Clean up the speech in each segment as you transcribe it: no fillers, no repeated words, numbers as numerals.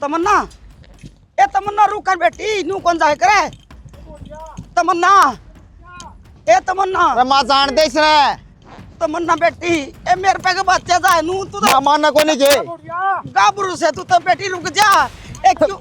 तमन्ना ए तमन्ना रुक कर बेटी नू कौन जाए करे तमन्ना ए तमन्ना अरे मां जान दे इसने तमन्ना बेटी ए मेरे पे के बच्चे जाए नू तू तो मानना को नहीं के गाबरू से तू तो बेटी रुक जा ए क्यों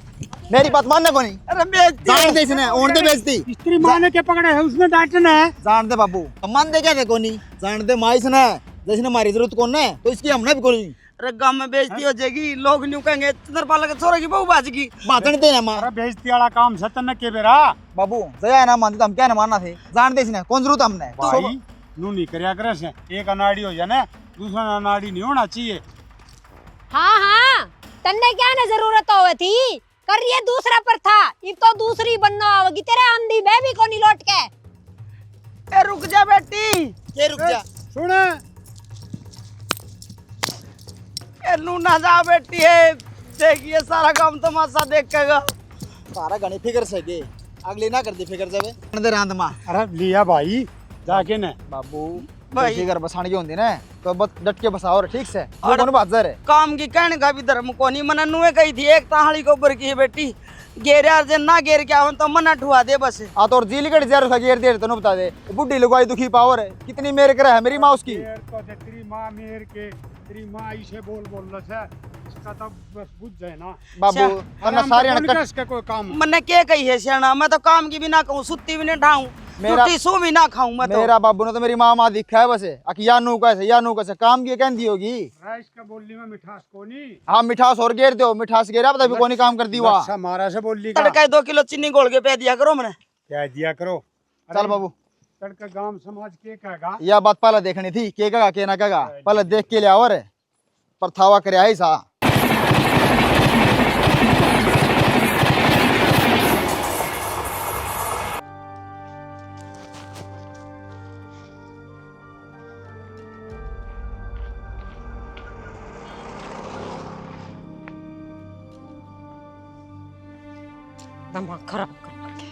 मेरी बात मानना को नहीं। अरे बेटी जान दे इसने ओढ़ दे बेइज्जती स्त्री माने के पकड़े है उसने डांटना है। जान दे बाबू मान दे क्या देखो नहीं जान दे माँ इसने जैसे हमारी जरूरत कौन है तो इसकी हमने भी कोई अरे गांव में बेइज्जती हो जाएगी लोग न्यू कहेंगे चंद्रपाल के छोरे की बहू बाज की बात नहीं देना माँ। अरे बेइज्जती वाला काम सतन के बेरा बाबू जया ना मानते तो हम क्या ना मानना थे जान दे इसने कौन जरूरत हमने भाई नू नहीं करया करे से एक अनाड़ी हो जाए ना दूसरा अनाड़ी नहीं होना चाहिए। हाँ हाँ तन्ने क्या ना जरूरत हो थी कर ये दूसरा पर था ये तो दूसरी बनना होगी तेरे आंधी बे भी को नहीं लौट के। ए रुक जा बेटी के रुक जा सुन ए नू ना जा बेटी है देखिए सारा काम तमाशा देखेगा सारा गणी फिकर से के अगली ना कर दी फिकर जावे दे रांद माँ। अरे लिया भाई जाके ने बाबू भाई। फिकर बसाने की होती ना तो बस डट के बसाओ ठीक से और- कौन बात जर है काम की कहने का भी धर्म को नहीं मना नुए कही थी एक ताहड़ी को ऊपर की है बेटी गेर जे ना गेर क्या हो तो मना ठुआ दे बस आ तो जीली कट जा रहा गेर दे तो बता दे बुढ़ी लुगाई दुखी पावर है कितनी मेर कर है मेरी माँ उसकी तो तेरी माँ मेर के तेरी माँ इसे बोल रहा है इसका तो बस बुझ जाए ना बाबू तन्ना सारे कौन अनकट इसका कोई काम मैंने क्या कही है सियाना मैं तो काम की भी ना कहूँ सुत्ती भी नहीं ढाऊं मेरा- टूटी सू भी ना खाऊं मैं तो मेरा बाबू ने तो मेरी माँ दिखा है बस या नू कैसे काम की कहती होगी इसका बोलने में मिठास को नहीं हाँ मिठास और गेर दो मिठास गेरा बता भी कौन काम कर दी वहाँ मारा से बोल ली का तड़का 2 किलो चीनी घोल के पे दिया करो मैंने क्या दिया करो। चल बाबू तड़का गांव समाज के कहेगा यह बात पहले देखनी थी के कहा के ना कहा पहले देख के लिया और पर थावा करे आई सा दिमाग खराब कर रखे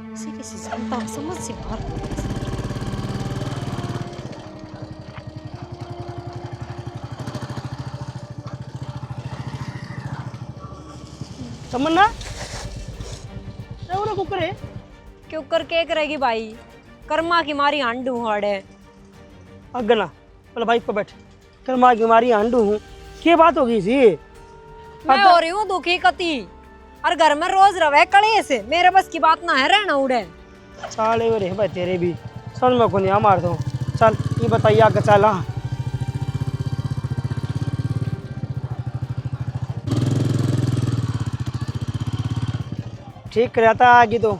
किसी किसी जनता समझ से बाहर हो गई। तमन्ना वो कुकरे क्यों कर के करेगी भाई कर्मा की मारी हांडू हाड़े अगना बोला भाई पे बैठ कर माँ की मारी हांडू हूँ क्या बात हो गई थी मैं हो रही हूँ दुखी कती और घर में रोज रवे कले से मेरे बस की बात ना है रहना उड़े साले रे भाई तेरे भी समझ में को नहीं मार दो चल ये बताइए आगे चला ठीक कर आता आगे तो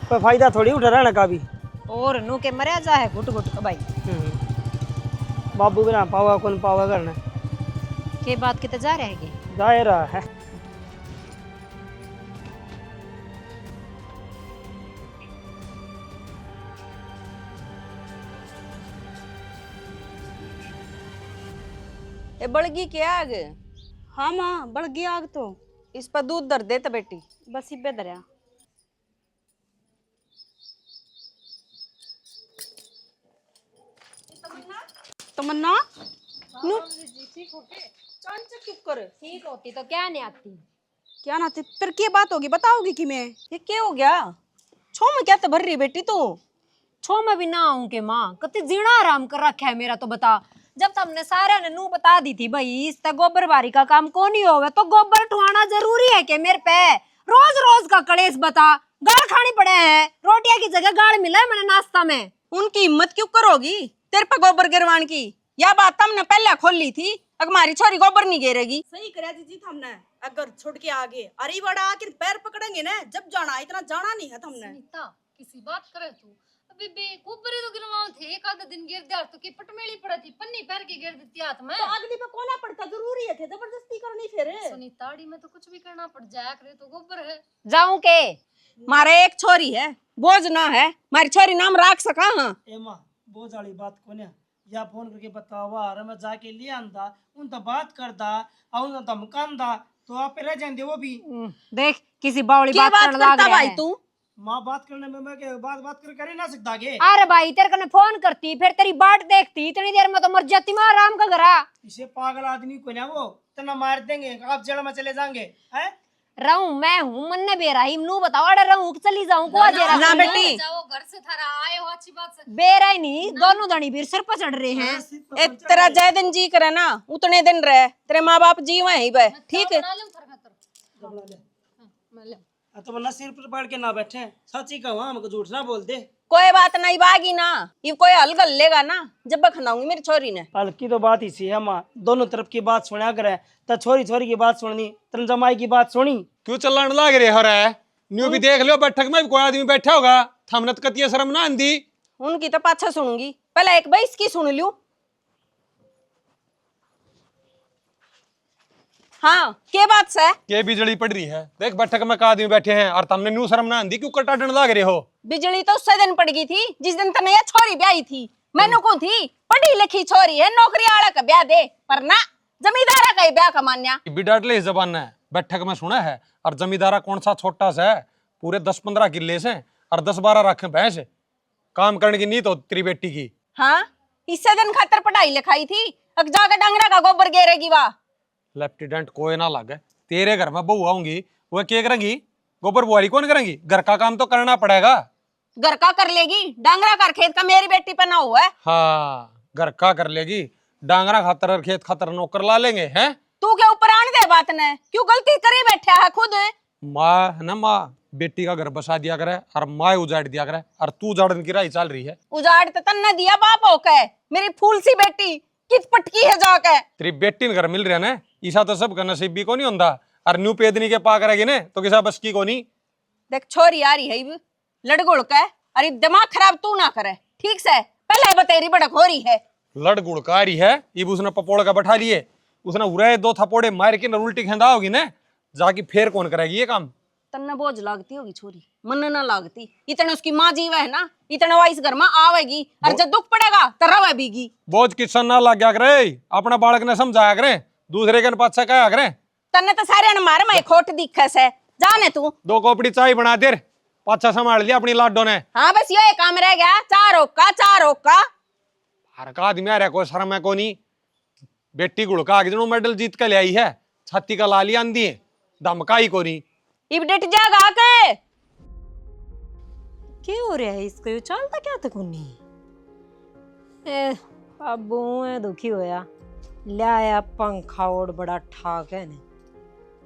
कोई फायदा थोड़ी उठा रहना का भी और नू के मरे जा है घुट घुट का भाई बाबू बिना पावा कौन पावा करना के बात किते जा रहेगी जाए रहा है ए बड़गी के आग हाँ माँ बढ़ गई आग तो इस पर दूध दर दे तो बेटी बस इबे दरिया तमन्ना नु चुप कर ठीक होती तो क्या नहीं आती क्या ना थी फिर क्या बात होगी बताओगी कि मैं ये क्या हो गया छो में क्या तो भर रही बेटी तू छो में भी ना आऊं के माँ कति जीना आराम कर रखा है मेरा तो बता जब तुमने सारे ने नू बता दी थी भाई इस तक गोबर बारी का काम कौन ही होवे तो गोबर ठुआना जरूरी है के मेरे पे रोज रोज का कलेश बता गाल खानी पड़े है रोटियां की जगह गाल मिला है मैंने नाश्ता में उनकी हिम्मत क्यों करोगी तेरे पे गोबर गिरवान की यह बात हमने पहले खोल ली थी अगर हमारी छोरी गोबर नहीं गिरेगी सही करे जी हमने अगर छोड़ के आगे अरे बड़ा आखिर पैर पकड़ेंगे ना जब जाना इतना जाना नहीं है तुमने सुनीता किसी बात करे तू अभी बे ऊपर तो गिरवाओ थे एक आधा दिन गिर दिया तो की पटमेली पड़ा थी पन्नी पैर के गिर देती हाथ में तो अगली पे कोना पड़ता जरूरी है जबरदस्ती करनी फिर सुनीता डी में तो कुछ भी करना पड़ जाया करे तो गोबर है जाऊं के मारे एक छोरी है बोझ ना है मारी छोरी नाम राख सका हाँ एमा बोझ वाली बात को ने या फोन करके बतावा अरे मैं जाके ले आंदा उन तो बात करदा और उन धमकांदा तो आप रह जांदे वो भी देख किसी बावली क्या बात बात करने लग करता रहा भाई है तू माँ बात करने में मैं क्या बात कर ही ना सकता के। अरे भाई तेरे कने फोन करती फिर तेरी बाट देखती इतनी देर में तो मर जाती मैं आराम का घरा। इसे पागल आदमी को ना वो इतना मार देंगे आप जड़ में चले जाएंगे हैं। रहूं मैं हूँ मन ने बेरा ही नू बताओ अरे रहूं चली जाऊं को जेरा ना बेटी जाओ घर से थारा आए हो अच्छी बात से। बेरा ही नहीं दोनों धनी बीर सिर पर चढ़ रहे हैं। ए तेरा जय दिन जी करे ना उतने दिन रहे तेरे माँ बाप जीवे ही बे ठीक है। बना लूं थारा खातर। मैं ले तो वरना सिर पर पड़ के ना बैठे सच्ची कहो हमको झूठ ना बोल दे। कोई बात नहीं बागी ना ये कोई हल कर लेगा ना जब बखनाऊंगी मेरी छोरी ने। हल्की तो बात इसी है माँ दोनों तरफ की बात सुना करे तो छोरी छोरी की बात सुननी तेरे जमाई की बात सुनी। क्यों चलाने लाग रहे हो रहा है न्यू भी देख लो बैठक में भी कोई आदमी बैठा होगा थमनत कतिया शर्म ना आंदी। उनकी तो पाछा सुनूंगी पहले एक बार इसकी सुन लूं। हाँ के बात से के बिजली पड़ रही है देख बैठक में का आदमी बैठे हैं और तुमने न्यू शर्म ना आंदी क्यों कटाटन लाग रहे हो। बिजली तो उससे दिन पड़ गई थी जिस दिन तने ये छोरी ब्याही थी मैनू को थी पढ़ी लिखी छोरी है नौकरी वाला का ब्याह दे पर ना जमींदारा का ही ब्याह का मान्या। बिडाटले इस जबान है बैठक में सुना है और जमींदारा कौन सा छोटा सा है पूरे 10-15 किले से और 10-12 रखे भैंस काम करने की नीत हो तेरी बेटी की। हाँ इससे दिन खातर पढ़ाई लिखाई थी अब जाकर डंगरा का गोबर गेरेगी वाह। लेफ्टिनेंट कोई ना लगे तेरे घर में बहू आऊंगी वो क्या करेंगी गोबर बुआरी कौन करेंगी घर का काम तो करना पड़ेगा। घर का कर लेगी डांगरा कर खेत का मेरी बेटी पे ना हुआ है। हाँ घर का कर लेगी डांगरा खातर और खेत खातर नौकर ला लेंगे हैं। तू क्या ऊपर आने दे बात ने क्यों गलती करी बैठा है खुद। माँ है ना माँ बेटी का घर बसा दिया करे और माँ उजाड़ दिया करे और तू उजाड़ने की राह चल रही है। उजाड़ तो तन्ने दिया बाप होके मेरी फूल सी बेटी कित पटकी है जाके। तेरी बेटी ने घर मिल रहा ना ईसा तो सबका नसीब भी को नहीं होता और न्यू पेदनी के पा करेगी ने तो किसा बस की को नहीं। देख छोरी आ रही है इब लड़गुड़ के अरे दिमाग खराब तू ना करे ठीक से पहले बतेरी बड़क हो रही है। लड़ गुड़कारी है इब उसने पपोड़ का बैठा लिए उसने उरे 2 थपोड़े मार के न उल्टी खेंदा होगी ने जाके फिर कौन करेगी ये काम। तन्ने बोझ लागती होगी छोरी मन ना लागती इतने उसकी माँ जीवा है ना इतने वो इस घर में आवेगी और जब दुख पड़ेगा तो रवे बीगी। बोझ किसान ना लग गया करे अपना बालक ने समझाया करे दूसरे के पाछा कहा करे। तन्ने तो सारे मारे में खोट दिखे से जाने तू 2 कोपड़ी चाय बना दे पाछा संभाल लिया अपनी लाडो ने। हाँ बस ये काम रह गया चार का हर का आदमी आ रहा कोई शर्म है को नहीं बेटी गुड़का आगे जनों मेडल जीत के ले आई है छाती का लाली आंदी है धमकाई को नहीं इब डट जागा के क्या हो रहा है इसको ये चलता क्या तक नहीं ए अब मैं दुखी होया लाया पंखा और बड़ा ठाक है ने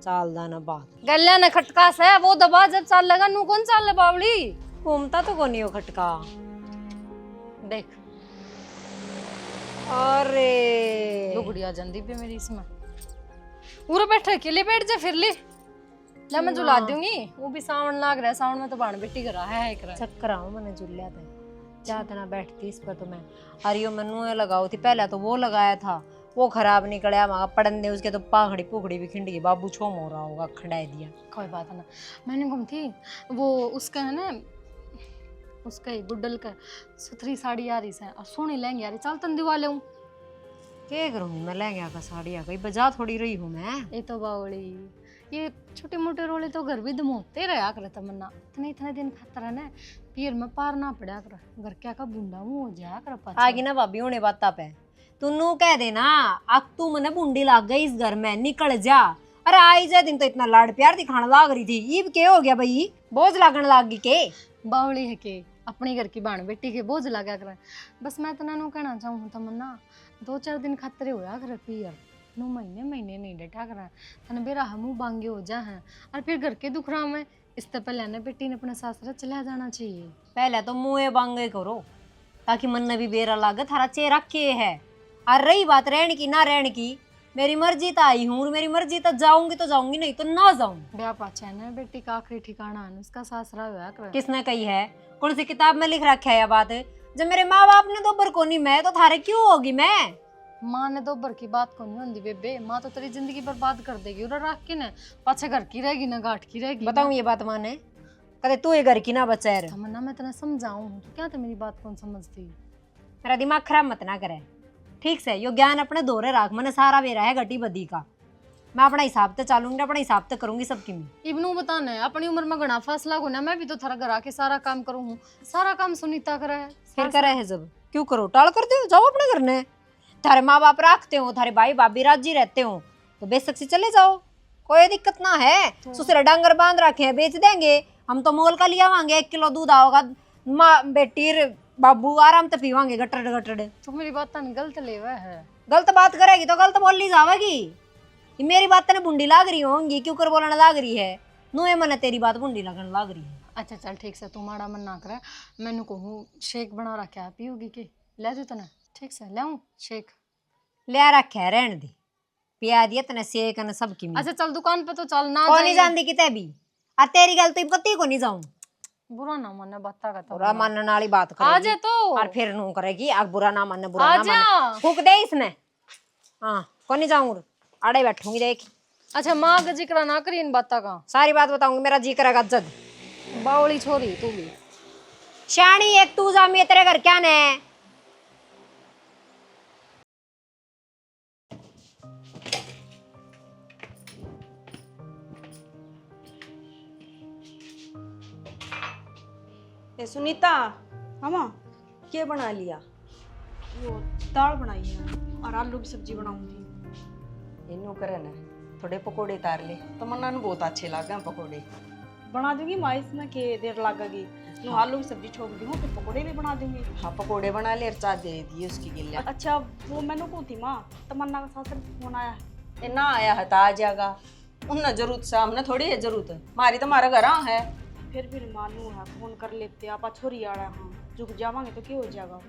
चाल दाना बात गल्ला ने खटका से वो दबा जब चाल लगा नू कौन चाल बावली घूमता तो कोनी हो खटका देख अरे लुगड़िया जंदी पे मेरी इसमें पूरे बैठे अकेले बैठ जा फिर ले ला मैं झुला दूंगी वो भी सावन लाग रहा है सावन में तो बाण बेटी करा है एक रहा चक्कर आऊं मैंने जुलिया था जाते ना बैठती इस पर तो मैं अरे मनु लगाओ थी पहले तो वो लगाया था वो खराब निकला वहां पड़न दे उसके तो पाखड़ी पुखड़ी भी खिंड गई बाबू छोम हो रहा होगा खंडाई दिया। कोई बात ना मैंने कम थी वो उसका है ना उसका ही गुड्डल का सुथरी साड़ी आ रही है और सोनी लहंगी आ रही चल तन दिवा ले क्या करूंगी मैं लहंगा का साड़ी आ गई बजा थोड़ी रही हूँ मैं। ये तो बावड़ी ये छोटे मोटे रोले तो घर भी दमोते रहा कर तमन्ना इतने दिन खातर है ना पीर में पार ना पड़ा कर घर क्या का बुंडा मुंह हो जाया कर पाछा आगे ना भाभी होने बाता पे तू नू कह देना अब तू मने बुंडी लाग गई इस घर में निकल जा। अरे आई जा दिन तो इतना लाड प्यार दिखाने लाग रही थी ईब के हो गया भाई बोझ लागण लाग गई के बावड़ी है के अपने घर की बाण बेटी के बोझ लगा कर बस मैं तना नु कहना चाहूँ तमन्ना 2-4 दिन खातर होया कर पीर नो महीने नहीं डटा कर तने बेरा हमू बांगे हो जा हैं और फिर घर के दुख रहा में इससे पहले ने बेटी ने अपने सासरा चला जाना चाहिए। पहले तो मुँह बांगे करो ताकि मन ने भी बेरा लागे थारा चेहरा के है। और रही बात रहने की ना रहने की मेरी मर्जी तो आई हूँ मेरी मर्जी तो जाऊंगी नहीं तो ना जाऊं। ब्याह पाचा है ना बेटी का आखिरी ठिकाना है उसका सासरा हुआ कर किसने कही है कौन सी किताब में लिख रखा है यह बात जब मेरे माँ बाप ने दोबर को नहीं मैं तो थारे क्यों होगी मैं। माँ ने दोबर की बात को नहीं होती बेबे माँ तो तेरी जिंदगी बर्बाद कर देगी उधर रख के ना पाछे घर की रहेगी ना घाट की रहेगी। बताऊं ये बात माँ ने कहते तू ये घर की ना बचा है तमन्ना मैं तेने समझाऊं तो क्या था मेरी बात कौन समझती। मेरा दिमाग खराब मत ना करे ठीक से यो ज्ञान अपने दोरे राख मैंने सारा बेरा है घटी बदी का मैं अपना हिसाब से चलूंगी, अपना हिसाब से करूंगी सबकी मैं। इबनू बताना है अपनी उम्र में घना फैसला होना, मैं भी तो थारा घर आके सारा काम करूँ हूँ, सारा काम सुनीता करे है। फिर करे है जब क्यों करो, टाल करते हो, जाओ अपने घर ने। थारे माँ बाप रखते हो, थारे भाई भाभी राजी रहते हो तो बेशक से चले जाओ, कोई दिक्कत ना है। ससुर डांगर बांध रखे हैं, बेच देंगे हम तो, मोल का लिया वांगे, 1 किलो दूध आओगा, माँ बेटी बाबू आराम से पीवांगे गटर गटर। तो मेरी बात गलत लेवा है। गलत बात करेगी तो गलत बोल ली जावेगी। ये मेरी बात तेने बुंडी लाग रही होंगी, क्यों कर बोलने लाग रही है, नुए मन तेरी बात बुंडी लगन लाग रही है। अच्छा चल ठीक से, तू माड़ा मन ना करे, मैनू कहूँ शेक बना रखा है, पियोगी के ले दे तना? ठीक से लाऊं शेक? ले रखे है, रहने दे, पिया दिया तने शेक न सबकी। अच्छा चल दुकान पे तो चल ना, कौन नहीं जानती किते भी, और तेरी गलती कती को नहीं जाऊं। बुरा ना मानना बत्ता का, बुरा मानने वाली बात आ करेगी जा तो, और फिर नू करेगी आग बुरा ना मानने, बुरा ना आजा। मानने फूक दे इसने। हाँ कौन नहीं जाऊं, अड़े बैठूंगी देख। अच्छा माँ का जिक्र ना करी इन बातों का, सारी बात बताऊंगी, मेरा जी करेगा जद। बावली छोरी तू भी शानी एक तू जा, मैं तेरे घर क्या ने। ए सुनीता, हाँ माँ क्या बना लिया? वो दाल बनाई है और आलू की सब्जी बनाऊंगी। इनू करे ना थोड़े पकोड़े तार ले, तमन्ना नु बहुत अच्छे लागे पकोड़े। बना दूंगी माँ, इसमें के देर लगेगी। नु आलू की सब्जी छोड़ दूँ, फिर पकोड़े भी बना दूंगी। हाँ पकोड़े बना ले और चाय दे दी उसकी गिल्ला। अच्छा वो मैंने को थी माँ, तमन्ना का सासर फोन आया है। ए ना आया है तो आ जाएगा, उन्हें जरूरत से, हमने थोड़ी है जरूरत, मारी तो हमारा घर है। फिर मानू है, फोन कर लेते आप छोरी आ रहा है, झुक जावांगे तो क्या हो जाएगा।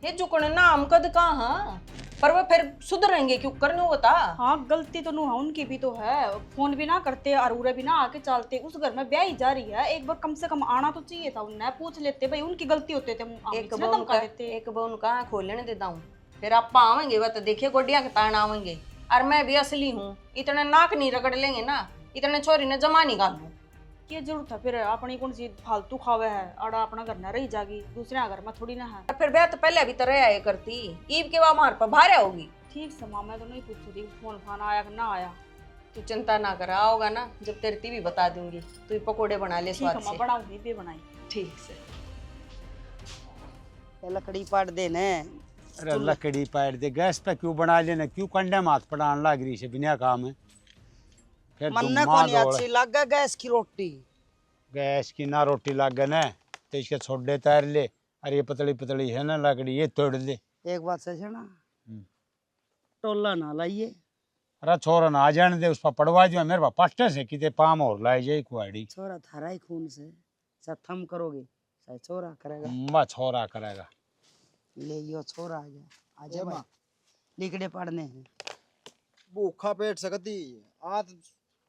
ये झुकने ना हम कद कहाँ, पर वो फिर सुधरेंगे क्यों करने बता। हाँ गलती तो नू है, उनकी भी तो है, फोन भी ना करते और उरे भी ना आके चलते। उस घर में ब्याह जा रही है, एक बार कम से कम आना तो चाहिए था, उन्हें पूछ लेते भाई, उनकी गलती होते थे। एक बोन कहाँ खोलने देता हूँ, फिर आप आवेंगे वह तो देखिए गोडिया के तान आवेंगे। और मैं भी असली हूँ, इतने नाक नहीं रगड़ लेंगे ना, इतने छोरी ने जमा नहीं गालू। क्या जरूरत है फिर, अपनी कौन सी फालतू खावे है, अड़ा अपना घर ना रही जागी, दूसरे घर में थोड़ी ना है। फिर ब्याह तो पहले भी तरह आया करती, ईब के बाद मार पर भारे होगी। ठीक से माँ, मैं तो नहीं पूछ रही फोन फान आया कि ना आया। तू चिंता ना कर, आओगा ना जब तेरी टीवी बता दूंगी, तू पकोड़े बना ले स्वाद से। बनाऊंगी भी बनाई। ठीक से लकड़ी पाट देने। अरे लकड़ी पाट दे, गैस पे क्यों बना लेना, क्यों कंडे माथ पड़ान लग रही से बिना काम है। फिर मन्ने कोनी अच्छी लग गैस की रोटी, गैस की ना रोटी लगे ना तो इसके छोड़े तैर ले। अरे ये पतली पतली है ना लकड़ी, ये तोड़ ले। एक बात से ना टोला ना लाइए। अरे छोरा ना आ जाने दे, उस पर पड़वा जो मेरे पास पस्टे से किते पाम और लाई जाए कुआड़ी। छोरा थारा ही खून से सब थम करोगे, शायद छोरा करेगा। मैं छोरा करेगा, ले यो छोरा आ गया, आ जा भाई, लिकड़े पड़ने हैं। भूखा पेट सकती आत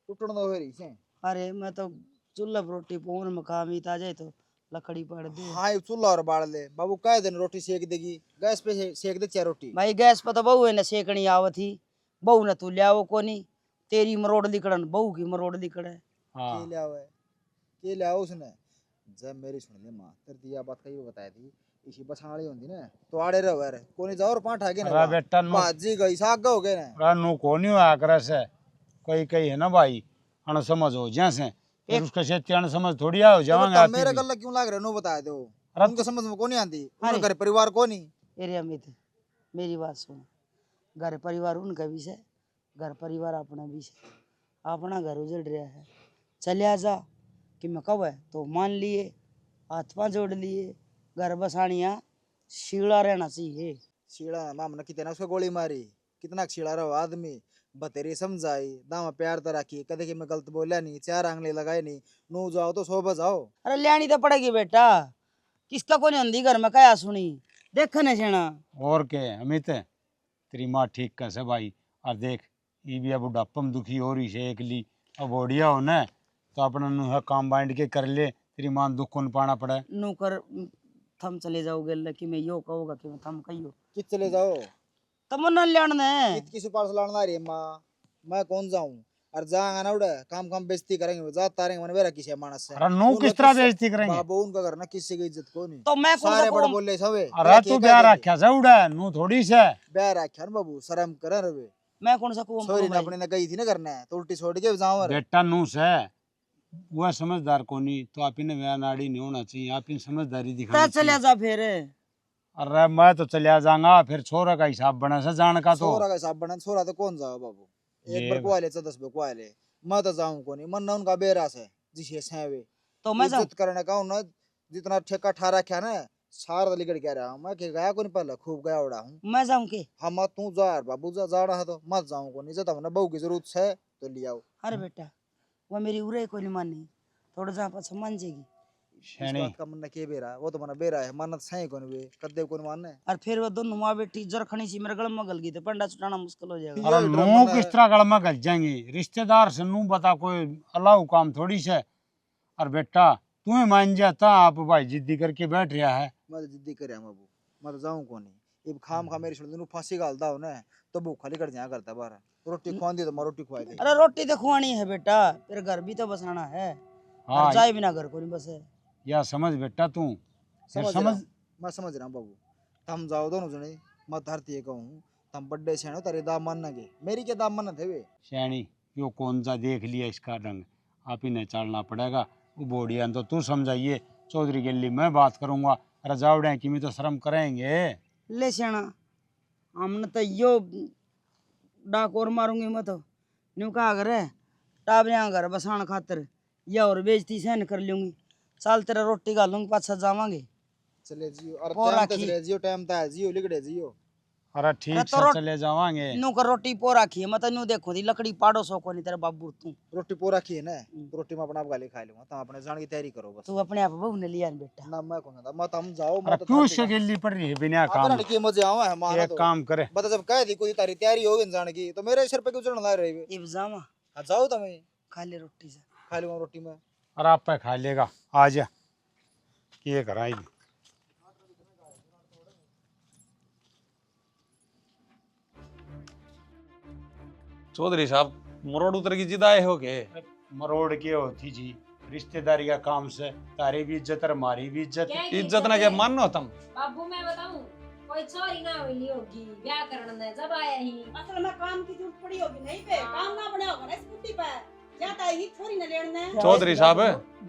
टूटण दो हेरी से। अरे मैं तो चूल्हा पर रोटी पोन मकाम ही आ जाए तो लकड़ी पड़ दे। हाँ चूल्हा और बाड़ ले बाबू, कह दिन रोटी सेक देगी, गैस पे सेक दे चाहे रोटी। भाई गैस पर तो बहू है न सेकनी आवत ही, बहू न तू लियाओ कोनी, तेरी मरोड़ लिकड़न बहू की मरोड़ लिकड़े। हाँ के लिया के लिया उसने, जब मेरी सुन ले माँ तेरे दिया बात कही बताई थी, इसी बसाड़ी होती ना तो आड़े रहो रे, कोनी जाओ और पांठ आगे ना बेटा भाजी गई साग हो गए ना। नु कोनी हुआ करे से कोई कही है ना भाई, अन समझ हो जैसे फिर उसका से अन समझ थोड़ी आओ जावांगे। मेरे गल्ला क्यों लाग रहे नो बता दो, उनको समझ में कोनी आती, उनके घर परिवार कोनी। अरे अमित मेरी बात सुन, घर परिवार उनका भी है, घर परिवार अपना भी है, अपना घर उजड़ रहा है, चलिया जा कि मैं कब है तो मान लिए, हाथ पाँव जोड़ लिए, घर बसानिया शीला रहना चाहिए। शीला मामना कितना उसको गोली मारी, कितना शीला रहो आदमी, बतेरी समझाई, दामा प्यार तो रखी, कदे कि मैं गलत बोलिया नहीं, 4 आंगले लगाए नहीं, नू जाओ तो 100 बजाओ। अरे लियानी तो पड़ेगी बेटा, किसका कोनी अंधी घर में कया सुनी देखने सेना। और के अमित तेरी माँ ठीक कैसे भाई, और देख ये भी अब बुढ़ापा में दुखी हो रही है एकली, अब ओढ़िया हो न तो अपना नु काम बांट के कर ले, तेरी माँ दुख को न पाना पड़े। नू कर थम चले जाओगे कि मैं यो कहूँगा कि मैं थम कहियो कित चले जाओ तमन्ना लियाने कित की सुपार लाना रही माँ, मैं कौन जाऊं और जाएंगे ना उड़े काम काम बेइज्जती करेंगे, जात तारेंगे मन वेरा किसी मानस से। अरे नो किस तरह बेइज्जती करेंगे बाबू, उनका घर ना किसी की इज्जत को नहीं, तो मैं कौन सारे सा बड़े बोले सबे। अरे तू ब्याह रखा से उड़ा नु थोड़ी से ब्याह रखा ना बाबू, शर्म करे रे, मैं कौन सा कुआं छोरी ने भाई? अपने ने गई थी ना करने तो उल्टी छोड़ के जाऊं बेटा नूस है वह समझदार कोनी तो आप इन्हें मेरा नाड़ी नहीं होना चाहिए आप इन समझदारी ता दिखानी चले चाहिए। जा फिर। अरे मैं तो चलिया जाऊंगा फिर छोरा का हिसाब बना से जान का तो छोरा का हिसाब बना छोरा तो कौन जाओ बाबू एक ये बार कुआ ले 10 बार कुआ ले मैं तो जाऊं को नहीं मन ना उनका बेरास है जिसे सेवे तो मैं जाऊं? इज्जत करने का ना जितना ठेका ठा रखा ना सारा लिगड़ के रहा हूं मैं के गया को नहीं पहले खूब गया उड़ा हूं मैं जाऊं के? हम तू जा यार बाबू जा जाना है तो मत जाऊं को नहीं जब हमने बहू की जरूरत है तो ले आओ अरे बेटा वो मेरी उरे को नहीं मानी थोड़ा जा पास मान जाएगी। इस शैनी बात का मन के बेरा वो तो मना बेरा है मानत सही को नहीं कद्दे को नहीं मानने और फिर वो दोनों माँ बेटी जरखनी सी मेरे गल में गल गई तो पंडा छुटाना मुश्किल हो जाएगा। अरे ये नू ड्रामा किस है। तरह गल में गल जाएंगे रिश्तेदार से नू बता कोई अल्लाह काम थोड़ी से। और बेटा तू ही मान जाता आप भाई जिद्दी करके बैठ रहा है। मैं तो जिद्दी कर बाबू मैं तो जाऊं को नहीं अब खाम खा मेरी छोड़ दूं फांसी गालता हो ना तो भूख खाली कर जाया करता बार रोटी खवा दी तो मैं रोटी खवाई दे अरे रोटी तो खुआनी है बेटा फिर घर भी तो बसाना है। हाँ और जाए बिना घर को नहीं बसे। या समझ बेटा तू ये समझ समझ मैं समझ रहा हूँ बाबू तम जाओ दोनों जने मैं धरती कहूँ तम बड्डे से तारे दाम मानना के मेरी के दाम मानना थे वे शैनी यो कौन सा देख लिया इसका रंग आप ही ने चलना पड़ेगा वो बोडिया तो तू समझाइए चौधरी के लिए मैं बात करूंगा रजावड़े की भी तो शर्म करेंगे। ले सेना हमने तो यो डाक और मारूंगी मैं तो न्यू कहा घर है टाबरिया घर बसाण खातर या और बेइज्जती सहन कर लूंगी साल तेरा रोटी गालूंगी पाछा जावांगे। चले जियो और वो टाइम राखी। ते चले जियो टाइम ता जियो लिगड़े जियो अरे ठीक तो से चले जावांगे। न्यू कर रोटी पो राखी है मैं तो न्यू देखो दी लकड़ी पाड़ो सो को नहीं तेरे बाबू तू रोटी पूरा रखी है ना तो रोटी मैं अपना आप गाली खा लूंगा तुम अपने जान की तैयारी करो बस तू अपने आप बहू ने लिया न बेटा। ना मैं कहूंगा मत हम जाओ अरे मत क्यों इससे गिल्ली पड़ रही है बिना काम अपना की मजे आवा है माना एक तो काम करे बता जब कह दी कोई तारी तैयारी होगी इंसान की तो मेरे सिर पे क्यों चढ़ना रही है इब जावा हाँ जाओ तुम खा ले रोटी से। खा लूंगा रोटी में और आप पे खा लेगा आ जा ये कराई चौधरी साहब मरोड़ उतर की जिद आए हो के मरोड़ के होती जी रिश्तेदारी का काम से तारी भी इज्जत और हमारी भी इज्जत। इज्जत ना क्या मानो तुम बाबू मैं बताऊं कोई छोरी ना हुई होगी ब्याह करने ने जब आया ही असल में काम की जरूरत पड़ी होगी नहीं पे काम ना बड़ा होगा ना इस बुद्धि पे जाता ही छोरी न लेने चौधरी साहब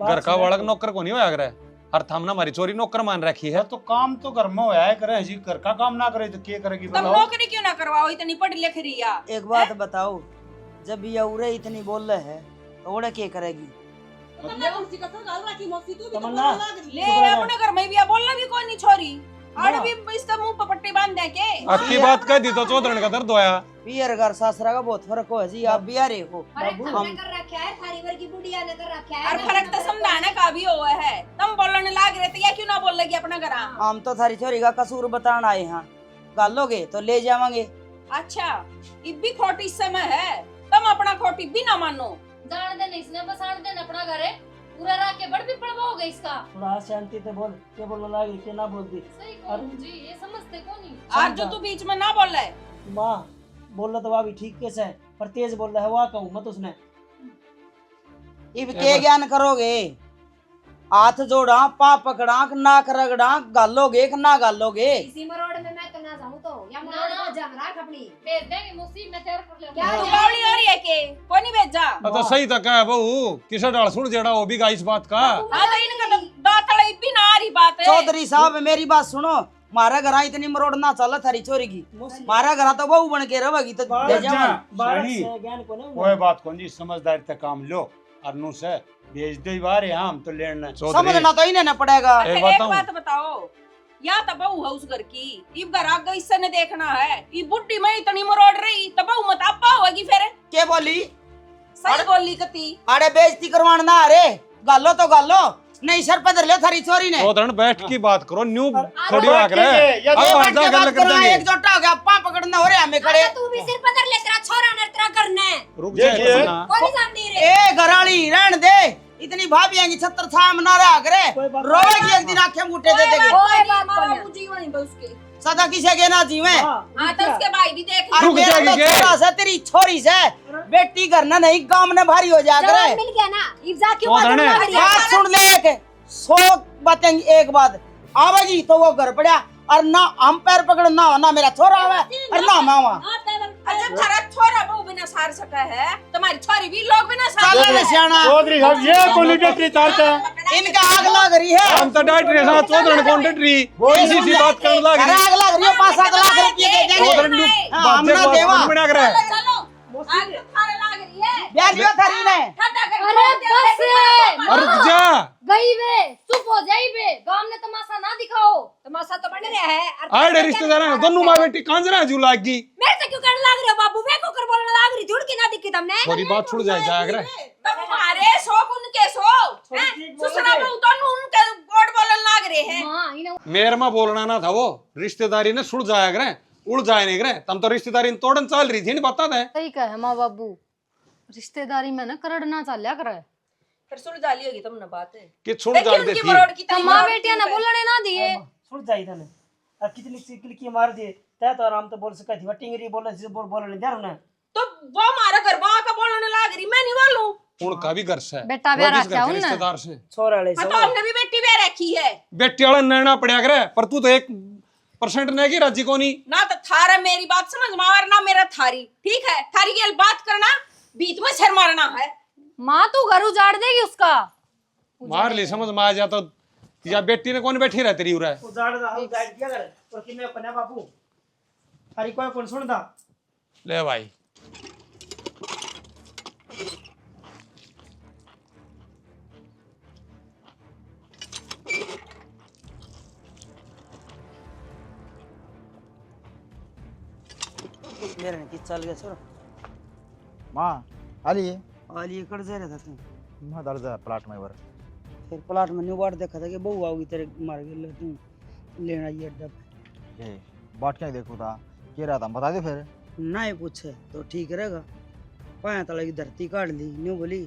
घर का वालक नौकर को नहीं होया करे और थम ना हमारी चोरी नौकर मान रखी है। तो काम तो घर में होया है करे जी घर का काम ना करे तो क्या करेगी तुम बताओ। नौकरी क्यों ना करवाओ इतनी पढ़ी लिख रही है एक बात बताओ जब ये उरे इतनी बोल रहे है तो उड़े क्या करेगी? तुमने कसम गाल रखी मौसी तू भी तो तमन्ना। बोलने लग रही ले अपने घर में भी बोलना भी कोई नहीं छोरी आड़ भी इसका मुंह पे पट्टी बांध दे के आपकी बात कह दी तो चौधरी का दर्द होया। पियर घर सासरा का बहुत फर्क हो जी आप बियारे हो। फर्क हम हमने कर रखा है थारी वर्गी बुढ़िया ने कर रखा है और फर्क तो समझाने का भी हुआ है तुम बोलने लाग रहे थे या क्यों ना बोल लगी अपना घर हम तो थारी छोरी का कसूर बतान आए हैं गालोगे तो ले जावांगे। अच्छा इब भी खोटी समय है तुम अपना खोटी भी ना मानो जान दे इसने बसाड़ देना अपना घर है पूरा रात के बड़ भी पड़वा होगा इसका। थोड़ा शांति से बोल क्या बोलने लगी क्या ना बोलती सही कहूं जी ये समझते कौन नहीं। आज जो तू बीच में ना बोल रहा है माँ बोल रहा तो भाभी ठीक कैसे है पर तेज बोल रहा है वाह कहूँ मत उसने इब के ज्ञान करोगे हाथ जोड़ा पा पकड़ा नाक रगड़ा गालोगे कि ना गालोगे? इसी मरोड़ में मैं तो ना जाऊं तो या मरोड़ को जम रख अपनी भेज देंगे मुसी मैं तैयार कर ले क्या तू बावली हो रही है के कोई नहीं भेजा तो सही तक है बहू किसे डाल सुन जेड़ा वो भी इस बात का। हाँ तो इनका दातला भी ना आ रही बात है चौधरी साहब मेरी बात सुनो मारा घर इतनी मरोड़ ना चला थारी छोरी की मारा घर तो बहू बन के रहेगी तो ले जाओ। कोई बात कौन जी समझदारी से काम लो और नु से भेज दे बारे हम तो लेना चौधरी समझना तो इन्हें ना पड़ेगा। एक बताऊं? बात बताओ या तो बहू है उस घर की इब घर आगे इससे ने देखना है ये बुढ़ी में इतनी मरोड़ रही तो बहू मत आपा होगी फिर के बोली सही बोली कती अरे बेइज्जती करवाना ना अरे गालो तो गालो नहीं सर पे धर ले थारी छोरी ने चौधरी बैठ की बात करो न्यू खड़ी आग रहे ये अब बैठ बात के गल बात कर करो देंगे। एकजुट हो गया पा पकड़ना हो रहे हमें खड़े तू भी सिर पकड़ ले तेरा छोरा ने तेरा करने रुक जाए ना। कोई जानती रे ए घराली रहन दे इतनी भाभी आएंगी छत्र छाया मना रहा करे रोवेगी एक दिन आंखें मुट्ठे दे देंगे कोई बात मारा नहीं बुझी वहीं पे उसके सदा किसे के ना जीवे हाँ तो उसके भाई भी देख और रुक मेरा जाएगी तो के? छोरा से तेरी छोरी से बेटी घर ना नहीं गांव में भारी हो जा करे जवाब मिल गया ना इब्जा क्यों चौधरी ने- बात कर बात सुन ले एक 100 बातें एक बात आवेगी तो वो घर पड़ा और ना हम पैर पकड़ ना मेरा छोरा आवे और ना मावा अच्छा थारा सार सका है तुम्हारी छोरी भी लोग बिना सार चल रे सियाना चौधरी साहब ये कोली डटरी तारते इनका आग लग रही है हम तो डटरी साथ चौधरी कौन डटरी इसी सी बात करने लग अरे रही आग लग रही है 5-7 लाख रुपए के देंगे चौधरी लोग हाँ, बातें हमने देवा। बात बना कर है चलो आग तो थारे लाग रही है ब्याह लियो थारी ने ठंडा कर अरे बस अरे जा गई वे चुप हो जाई बे गांव ने तमाशा ना दिखाओ। तमाशा तो बन रहा है आड़े रिश्तेदार हैं दोनों माँ बेटी कांजरा जू लागी मेरे से क्यों करने लग रहे हो बाबू? वे को कर बोलने लग रही थी उड़की ना दिखी तुमने। थोड़ी बात छुड़ जाए जाया करे तुम्हारे शौक उनके शो सुसना बहु तो उनके गोड बोलने लाग रहे हैं हां इने मेरे में बोलना ना था वो रिश्तेदारी ने छुड़ जाया करे उड़ जाए नहीं करे तुम तो रिश्तेदारी तोड़न चल रही थी नहीं बता दे सही कहे मां बाबू रिश्तेदारी में ना करड़ना चाल्या करे। फिर सुलझा ली होगी तुमने बात है कि छुड़ देखी जाए उनकी देती मरोड़ की तो मां बेटियां ना बोलने ना दिए सुन जाई था ने अब कितनी किलकी मार दिए तय तो आराम तो बोल सका थी टिंगरी बोलने से बोलने जा रहा तो वो हमारा घर वहां का बोलने लाग रही मैं नहीं बोलूं उनका भी घर से बेटा ब्याह वो किस घर रखा के उनने। रिश्तेदार से छोरा ले हाँ तो हमने भी बेटी ब्याह रखी है बेटी वाला नैना पड़ा करे पर तू तो 1% नहीं की राजी को नहीं ना तो थारा मेरी बात समझ में आ ना मेरा थारी ठीक है थारी की बात करना बीच में सिर मारना है मां तू घर उजाड़ देगी उसका। मार ली समझ में आ जा तो या बेटी ने कौन बैठी रहती रही उरा उजाड़ दा हम गाइड किया कर और कि मैं अपने बापू थारी कोई कौन सुनदा ले भाई मेरे ने चल गया सर मां आली आज ये कर जा रहा था तू मैं दर्द है प्लाट में वर फिर प्लाट में न्यू बार देखा था कि बहू आओगी तेरे मार के ले तू लेना ये अड्डा पे ए बाट क्या देखो था के रहा था बता दे फिर ना ही पूछे तो ठीक रहेगा पाया तला की धरती काट ली न्यू बोली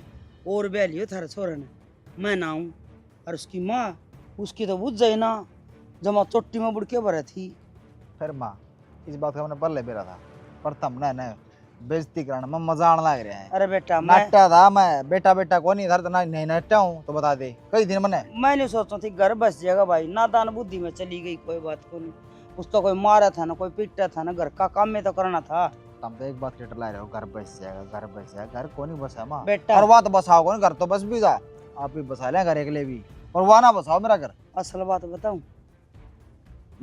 और ब्याह लियो थारे छोरे ने मैं ना हूँ और उसकी माँ उसकी तो बुझ जाए ना जमा चोटी में बुड़ के भरा थी फिर मां इस बात का मैंने पहले बेरा था पर तुमने ने बेइज्जती कराने में मजा आने लग रहा है अरे बेटा मैं नट्टा था मैं बेटा बेटा को नहीं धर ना नहीं नट्टा हूँ तो बता दे कई दिन मैंने नहीं सोचता थी घर बस जाएगा भाई नादान बुद्धि में चली गई कोई बात को नहीं उसको कोई मारा था ना कोई पीटा था ना घर का काम में तो करना था तुम तो एक बात क्रिएटर ला रहे हो घर बस जाएगा घर को नहीं बसा माँ बेटा और बात बसाओ कौन घर तो बस भी जा आप भी बसा लें घर एक ले भी और वहाँ ना बसाओ मेरा घर असल बात बताऊं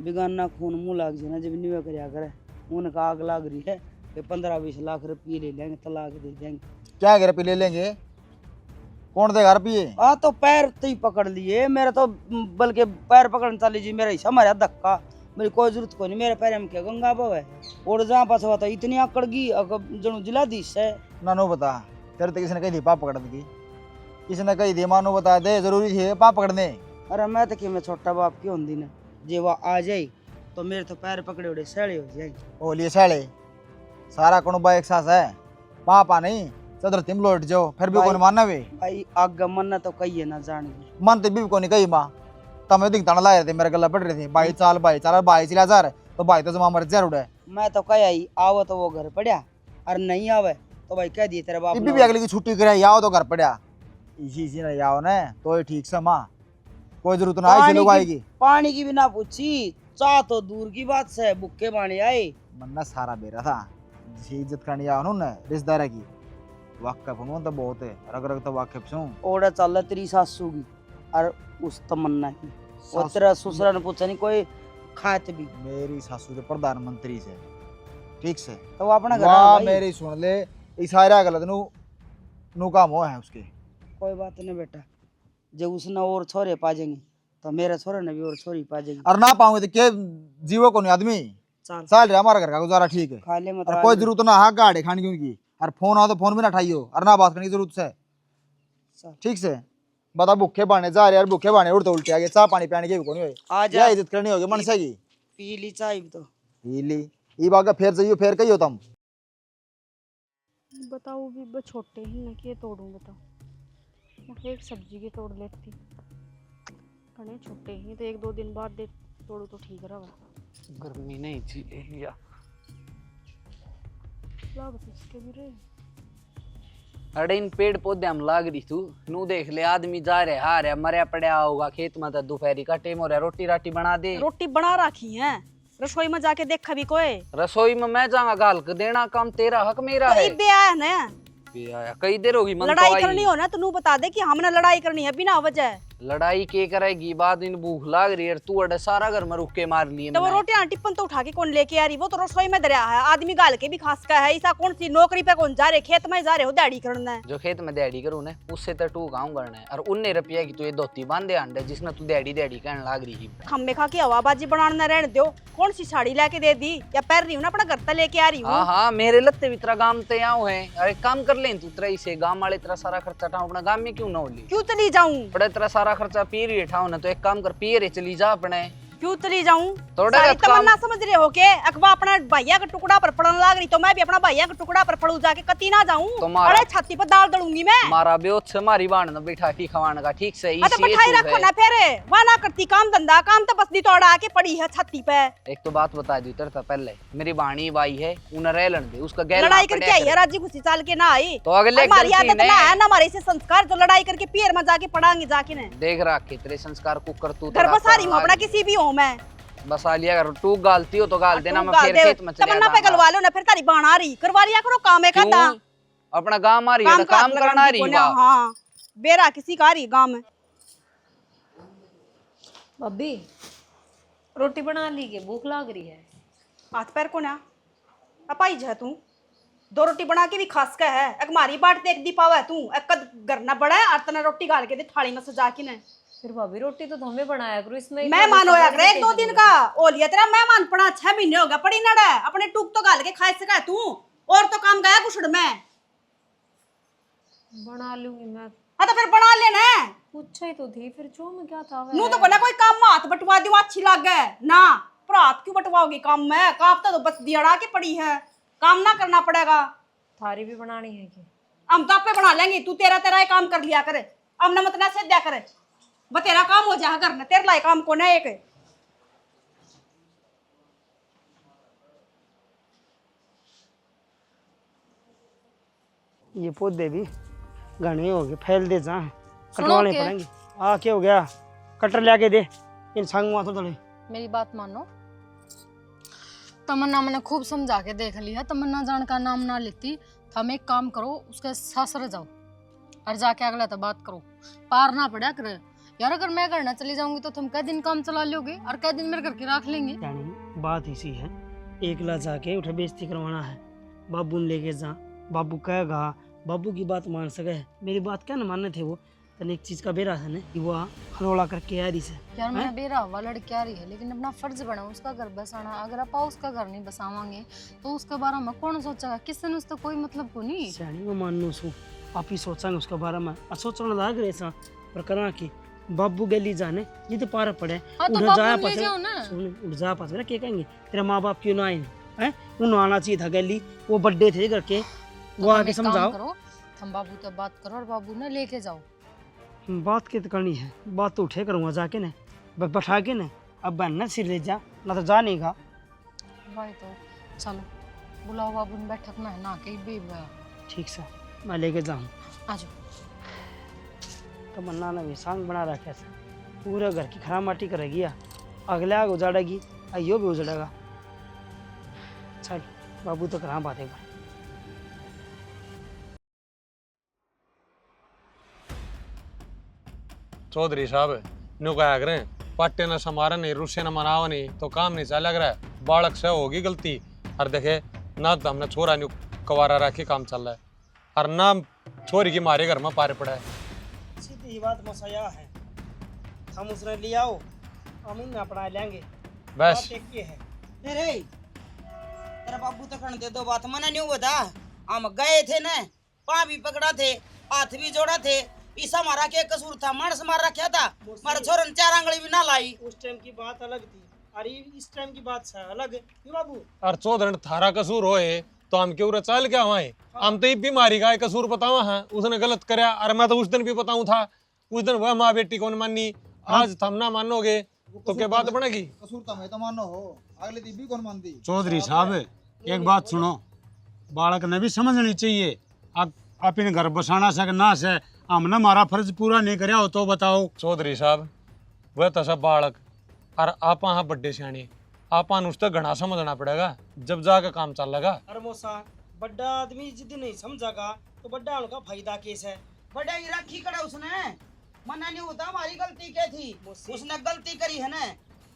बिगाना खून मुंह लाग जाना जब निवे करया करे उनका आग लाग रही है कि 15-20 लाख रुपये ले लेंगे तलाक दे देंगे क्या घर पे ले लेंगे कौन देगा रुपये आ तो पैर तो ही पकड़ लिए मेरा तो बल्कि पैर पकड़ने चली जी मेरा हिस्सा मारा धक्का मेरी कोई जरूरत को नहीं मेरे पैर में क्या गंगा बव है और जहाँ पास हुआ था इतनी आकड़ गई जनू जिला दिश है ना नो बता तेरे तो किसी ने कही थी पाप पकड़ दी किसी ने कही थी मानो बता दे जरूरी थी पाप पकड़ने अरे मैं तो कि मैं छोटा बाप क्यों होंगी ना जे वो आ जाए तो मेरे तो पैर पकड़े उड़े सैड़े हो जाएंगे ओ लिए साले सारा कुणबा एक साथ है पापा नहीं सदर तिम लौट जाओ फिर भी भाई- कौन मानना वे भाई आग मन तो कही है ना जान मन तो भी कौन कही माँ तमें दिख तण लाए थे मेरे गला पड़ रहे थे भाई चाल 22,000 तो भाई तो जमा मर जा उड़े मैं तो कह आई आओ तो वो घर पड़ा और नहीं आवे तो भाई कह दिए तेरे बाप इब्बी ने भी अगली की छुट्टी करे आओ तो घर पड़ा इसी ने आओ ना तो ये ठीक से माँ कोई जरूरत ना आई लोग आएगी पानी की भी ना पूछी चाह तो दूर की बात से भुक्के बाणे आए मन्ना सारा बेरा था जिसे इज्जत करनी आओ ना रिश्तेदार की वाकफ हूँ तो बहुत है रग रग तो वाकफ हूँ ओड़ा चल तेरी सासू की और उस तमन्ना की और तेरा ससुरा ने पूछा नहीं कोई खात भी मेरी सासू तो प्रधानमंत्री से ठीक से तो वो अपना घर वाह आ भाई। मेरी सुन ले इशारा गलत नु काम हो है उसके कोई बात नहीं बेटा जब उसने और छोरे पा जाएंगे तो मेरे छोरे ने भी और छोरी पा जाएगी और ना पाऊंगे तो के जीवो को नहीं आदमी चल साल रहा हमारा घर का गुजारा ठीक है खा ले मत और कोई जरूरत ना हाँ गाड़ी खाने की उनकी और फोन आओ तो फोन भी ना उठाइयो और ना बात करने की जरूरत से चल। ठीक से बता भूखे बाने जा रहे यार भूखे बाने उड़ते उल्टे आगे चाह पानी पियाने की भी कोनी आ होए जा या इज्जत करनी होगी मन से की पी ली चाय भी तो पी ली ई बागा फिर जाइयो फिर कहियो तुम बताओ भी बस छोटे ही ना कि तोड़ूं बताओ मैं एक सब्जी की तोड़ लेती कने छोटे ही तो 1-2 दिन बाद दे तोड़ू तो ठीक रहा गर्मी नहीं थी या लाग तो इसके भी रे अरे इन पेड़ पौधे हम लाग रही तू नू देख ले आदमी जा रहे हारे मरे पड़ा होगा खेत में तो दोपहरी का टाइम हो रहा रोटी राटी बना दे रोटी बना रखी है रसोई में जाके देख भी कोई रसोई में मैं जाऊंगा गाल के देना काम तेरा हक मेरा तो है। इब्बे आया ना भी आया कई देर होगी मन तो लड़ाई आई। करनी हो ना तो नू बता दे कि हमने लड़ाई करनी है बिना वजह। लड़ाई के करेगी बाद इन भूख लाग रही है तू अड़े सारा घर में रुक के मार लिए तो वो रोटियां टिप्पन तो उठा के कौन लेके आ रही, वो तो रसोई में दरिया है, आदमी गाल के भी खास का है। ऐसा कौन सी नौकरी पे कौन जा रहे, खेत में जा रहे हो दिहाड़ी करना है। जो खेत में दिहाड़ी करूँ ना उससे तो टू गाँव करना है और 19 रुपया की तू ये धोती बांधे अंडे जिसने तू दिहाड़ी दिहाड़ी कहने लाग रही है। खम्बे खा के हवाबाजी बनाना रहने दो। कौन सी साड़ी लेके दे दी या पहन रही हूँ ना अपना घर तक लेके आ रही हाँ हूँ। हाँ मेरे लगते भी तेरा गाँव ते आओ है। अरे काम कर ले तू तेरा इसे गाँव वाले तेरा सारा खर्चा टाऊ अपना गाँव में क्यों ना हो ली। क्यों चली जाऊँ, बड़े तेरा सारा खर्चा पी रही ठाऊ ना तो एक काम कर पिए रे चली जा अपने। क्यों चली जाऊँ, थोड़ा सारी काम- तमन्ना समझ रहे हो के अखबा अपना भैया का टुकड़ा पर पड़न लाग रही तो मैं भी अपना भैया का टुकड़ा पर पड़ू जाके कती ना जाऊँ। तुम्हारा- अरे छाती पर दाल दड़ूंगी मैं। मारा बेहोश से मारी बाण न बैठा की खवाने का ठीक से तो बैठाई रखो ना फिर वहाँ ना करती काम धंधा, काम तो बस दी तोड़ा आके पड़ी है छाती पे। एक तो बात बता दी तेरे पहले मेरी बाणी बाई है उन्हें रह लन दे उसका गैर लड़ाई करके आई है राजी खुशी चाल के ना आई तो अगले हमारी गलती आदत ने- ना है ना हमारे से संस्कार जो लड़ाई करके पियर में जाके पढ़ाएंगे जाके ने देख रहा के तेरे संस्कार कुकर तू घर बसा रही हूँ अपना किसी भी हूँ मैं। बसा लिया कर तू गालती हो तो गाल देना मैं गाल फिर दे, खेत में चले तमन्ना पे जाऊंगा। गलवा लो ना फिर तारी बाण आ रही करवा लिया करो काम एक आधा क्यों? अपना गांव मारी है काम करना रही बा। हाँ बेरा किसी का रही गाँव में। भाभी रोटी बना ली के भूख लग रही है। हाथ पैर को ना अपाई जा तू 2 रोटी बना के भी खास का है एक मारी बाट देख दी पावा तू एक घर ना बड़ा है और तना रोटी गाल के दे थाली में सजा के ने। फिर भाभी रोटी तो हमें बनाया करो इसमें मेहमान होया करे 1-2 दिन का ओ लिया तेरा मेहमान पड़ा 6 महीने हो गया पड़ी नड़ा अपने टूक तो गाल के खाए सका तू और तो काम गया कुछ में। बना लूंगी मैं। हाँ तो फिर बना लेना पूछा ही तो थी फिर जो में क्या था नू तो कोना कोई काम में हाथ बटवा दियो अच्छी लागे ना पर हाथ क्यों बटवाओगी काम में काम तो बस दियड़ा के पड़ी है काम ना करना पड़ेगा। थारी भी बनानी है कि हम तो आपे बना लेंगे तू तेरा तेरा ही काम कर लिया करे अब न मत ना से दिया करे वो तेरा काम हो जा करना तेरे लाई काम को ना एक। ये पौधे भी घने हो गए फैल दे जा सुनो कटवाने के? पड़ेंगे। आ क्या हो गया कटर लेके दे इन संग माथो थोड़े। मेरी बात मानो। तमन्ना मैंने खूब समझा के देख लिया, तमन्ना जान का नाम ना लेती तो हम एक काम करो उसके ससुर जाओ और जाके अगला तो बात करो पार ना पड़ा कर यार। अगर मैं करना चली जाऊंगी तो तुम कै दिन काम चला लोगे और कै दिन मेरे घर की राख लेंगे। यानी बात इसी है एकला जाके उठे बेइज्जती करवाना है बाबू ने लेके जा बाबू कहेगा बाबू की बात मान सके मेरी बात क्या न मानने थे वो तने एक चीज का बेरा है ना कि वो हरोला करके आ रही से यार मैं बेरा हुआ लड़की आ रही है लेकिन अपना फर्ज बना उसका घर बसाना। अगर आप उसका घर नहीं बसावांगे तो उसके बारे में कौन सोचेगा, किसने उसका कोई मतलब को नहीं। सियाणी वो मानू सु आप ही सोचांगे उसके बारे में सोचना लाग रहे सा पर करा की बाबू गली जाने ये तो पार पड़े हाँ तो उड़ बाबू जाया ले पास जाओ ना। सुन उड़ जा पास में क्या कहेंगे तेरे माँ बाप क्यों ना आए हैं उन्हें आना चाहिए था गली वो बर्थडे थे घर के तो वो तुम आके एक काम समझाओ। करो, तुम बाबू तो बात करो और बाबू ने लेके जाओ। बात की तो करनी है बात तो उठे करूँगा जाके ने बैठा के ने अब बहन ना सिर ले जा ना तो जा नहीं गा। भाई तो चलो बुलाओ बाबू ने बैठक में है ना के भी ठीक से मैं लेके जाऊँ। आ जाओ। तमन्ना ने भी सांग बना रखा है पूरा घर की खराब माटी करेगी या अगले आग उजाड़ेगी अयो भी उजड़ेगा। चल बाबू तो कहाँ बात एक बार। चौधरी साहब न्यू कहा करें पट्टे न समारा नहीं रुस्से न मनावा नहीं तो काम नहीं चल लग रहा है बालक से होगी गलती और देखे ना तो हमने छोरा न्यू कवारा रखे काम चल रहा है और ना छोरी की मारे घर में पारे पड़ा है। सीधी ही बात मसाया है हम उसने लिया आओ हम इन्हें अपना लेंगे बस बात एक ये है। रे तेरा बाबू तो करने दे दो बात मना नहीं हुआ था हम गए थे ना पा भी पकड़ा थे हाथ भी जोड़ा थे ईसा मारा के कसूर था मानस मार रखा था मारा छोरन 4 आंगली भी ना लाई उस टाइम की बात अलग थी अरे इस टाइम की बात है अलग है क्यों बाबू और चौधरी थारा कसूर होए तो हम क्यों चल क्या हुआ हम तो ये बीमारी का कसूर बतावा है उसने गलत कराया और मैं तो उस दिन भी बताऊं था उस दिन वह माँ बेटी कौन मानी आज थम ना मानोगे तो क्या बात बनेगी। कसूर तो मैं तो मानो हो अगले दिन भी कौन मानती। चौधरी साहब एक बात सुनो बालक ने भी समझनी चाहिए आप इन घर बसाना से ना से हमने हमारा फर्ज पूरा नहीं कराया हो तो बताओ। चौधरी साहब वह तो सब बालक और आप हाँ बड्डे सियाणी आपन उस तक घना समझना पड़ेगा, जब जाके काम चलेगा। अरे मौसा बड़ा आदमी जिद नहीं समझागा तो बड़ा उनका फायदा केस है। बड़ा की रखी कड़ा उसने, मना नहीं होता हमारी गलती क्या थी, उसने गलती करी है ना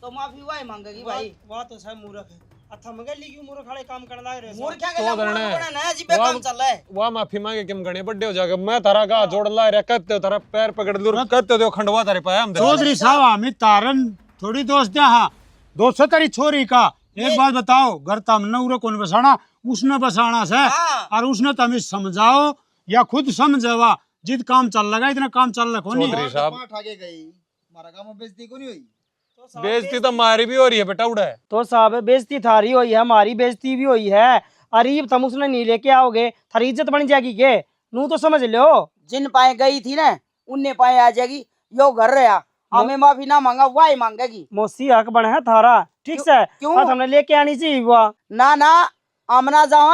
तो माफी वही मांगेगी भाई। वाह तो साहब मूर्ख है। अच्छा मगर ली क्यों मूर्ख खड़े काम करना रहे मूर्ख क्या तो गला धरना है। बड़ा ना जी पे काम चल रहा है। वाह माफी मांगे किम गणे बड्डे हो जाएगा। मैं तारा का जोड़ ला रे कहते हो, तारा पैर पकड़ लूं कहते हो खंडवा तारे पाया हम चौधरी साहब हमें तारन थोड़ी दोस्त दे। हाँ 200 तारी छोरी का एक बात बताओ, घर तमने उरे कौन बसाना, उसने बसाना से। और उसने तमें समझाओ या खुद समझावा, जिद काम चल लगा इतना काम चल रहा नहीं। चौधरी साहब ठाके गई हमारा काम में बेइज्जती को नहीं हुई। बेइज्जती तो हमारी भी हो रही है बेटा उड़ा है। तो साहब बेइज्जती थारी हुई है, हमारी बेइज्जती भी हुई है। अरीब तुम उसने नहीं लेके आओगे थारी इज्जत बन जाएगी के नू तो समझ लो। जिन पाए गई थी ना उनने पाए आ जाएगी, यो घर रहा हमें माफी ना मांगा वही मांगेगी। मौसी हक बना है थारा ठीक से, क्यों? आज हमने लेके आनी चाहिए हुआ ना ना आमना जाओ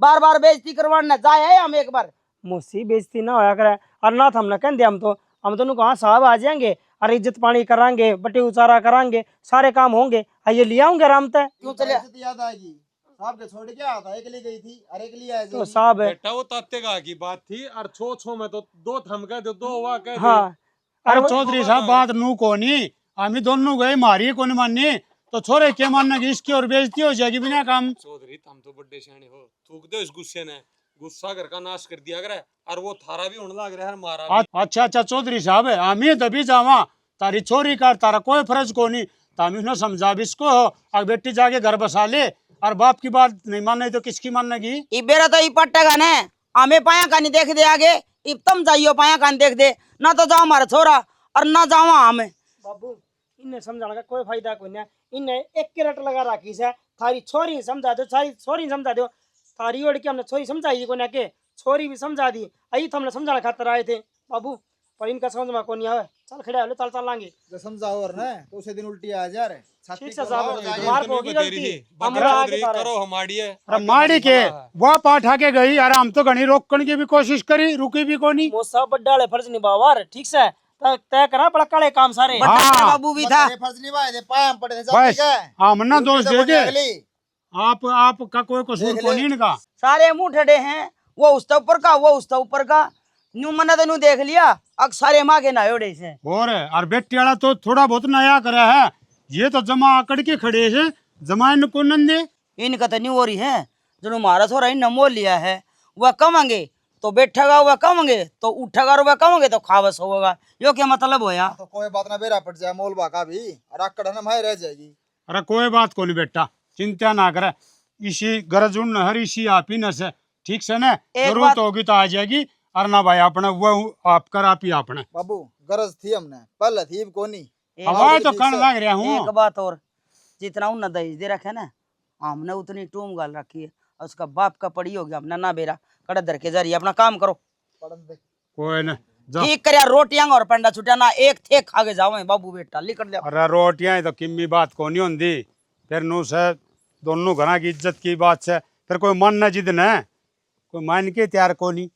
बार बार बेइज्जती करवाना जाए हम एक बार। मौसी बेइज्जती ना होया करे और ना हमने कह दे हम तो कहा साहब आ जाएंगे और इज्जत पानी करांगे, बटे उचारा करांगे, सारे काम होंगे। ये ले आऊंगे आराम तक। क्यों चले याद आएगी साहब के छोड़ के आता अकेली गई थी और अकेली आ तो साहब बेटा वो ताते का की बात थी और छो छो में तो दो थम गए दो हुआ कह हाँ अरे चौधरी साहब बात नू कोनी, हमें दोनों गए मारी कौन माननी तो छोरे के मानना की इसकी और बेइज्जती हो जाएगी बिना काम। चौधरी तुम तो बड़े सियाने हो, थूक दो इस गुस्से ने, गुस्सा घर का नाश कर दिया करे और वो थारा भी होने लग रहा है हमारा भी। अच्छा अच्छा चौधरी साहब हमें तभी जावा, तारी छोरी का तारा कोई फर्ज को नहीं, तामी उसने समझा भी इसको और बेटी जाके घर बसा ले और बाप की बात नहीं मानने तो किसकी माननेगी। इबेरा तो पट्टेगा ने हमें पाया का नहीं देख दे आगे, इब तुम जाइयो पाया का नहीं देख दे ना तो जाओ हमारा छोरा और ना जाओ हमें। बाबू इन्हें समझाने का कोई फायदा कोई नहीं, इन्हें एक कैरेट लगा रखी है। थारी छोरी समझा दो, सारी छोरी समझा दो, थारी ओढ़ के हमने छोरी समझाई को ना के छोरी भी समझा दी। आई तो हमने समझाने खातर आए थे बाबू, पर इनका समझ में को नहीं आवे। चल खड़े हो चल लांगे जो समझाओ और ना तो उसे दिन उल्टी आ जा रहे। ठीक से साहब मार को होगी गलती हमरा चौधरी करो हमारी है। अरे माड़ी के वो पाठ आके गई और हम तो घनी रोकने की भी कोशिश करी, रुकी भी कोनी। वो सब बड्डाले फर्ज निभावार ठीक से तय करा पड़ा काले काम सारे। बाबू भी था फर्ज निभाए थे पाया पड़े थे बस हम ना दोष दे दे, आप का कोई कसूर को नहीं इनका। सारे मुंह ठड़े हैं, वो उसके ऊपर का वो उसके ऊपर का, न्यू मना तो न्यू देख लिया अक सारे माँ के नायोड़े से। और बेटी वाला तो थोड़ा बहुत नया करा है, ये तो जमा आकड़ के खड़े है जमा इन को नंदे। इनका तो न्यू हो रही है जो हमारा छोरा इन मोल लिया है, वह कमांगे तो बैठेगा, वह कमांगे तो उठेगा और वह कमांगे तो खावस होगा। यो क्या मतलब होया? तो कोई बात ना बेरा पड़ जाए मोल बाका भी और आकड़ ना माय रह जाएगी। अरे कोई बात को नहीं बेटा, चिंता ना करे, इसी गरज उन हर इसी आप ही न से ठीक से ना, जरूरत होगी तो आ जाएगी। और ना भाई अपना वो आप कर आप ही अपने। बाबू गरज थी हमने पहले थी कोनी हवाए तो कण लग रहा हूँ। एक बात और, जितना उन दहेज दे रखे ना हमने उतनी टूम गाल रखी है और उसका बाप का पड़ी हो गया अपना ना बेरा कड़ा दर के जरिए अपना काम करो। कोई न ठीक कर रोटियां और पंडा छुटा ना एक थे खा के जाओ बाबू बेटा लिख लिया। अरे रोटियां तो किम्मी बात को नहीं होती, फिर नू से दोनों घरा की इज्जत की बात से फिर कोई मन न जिद न कोई मान के तैयार को नहीं।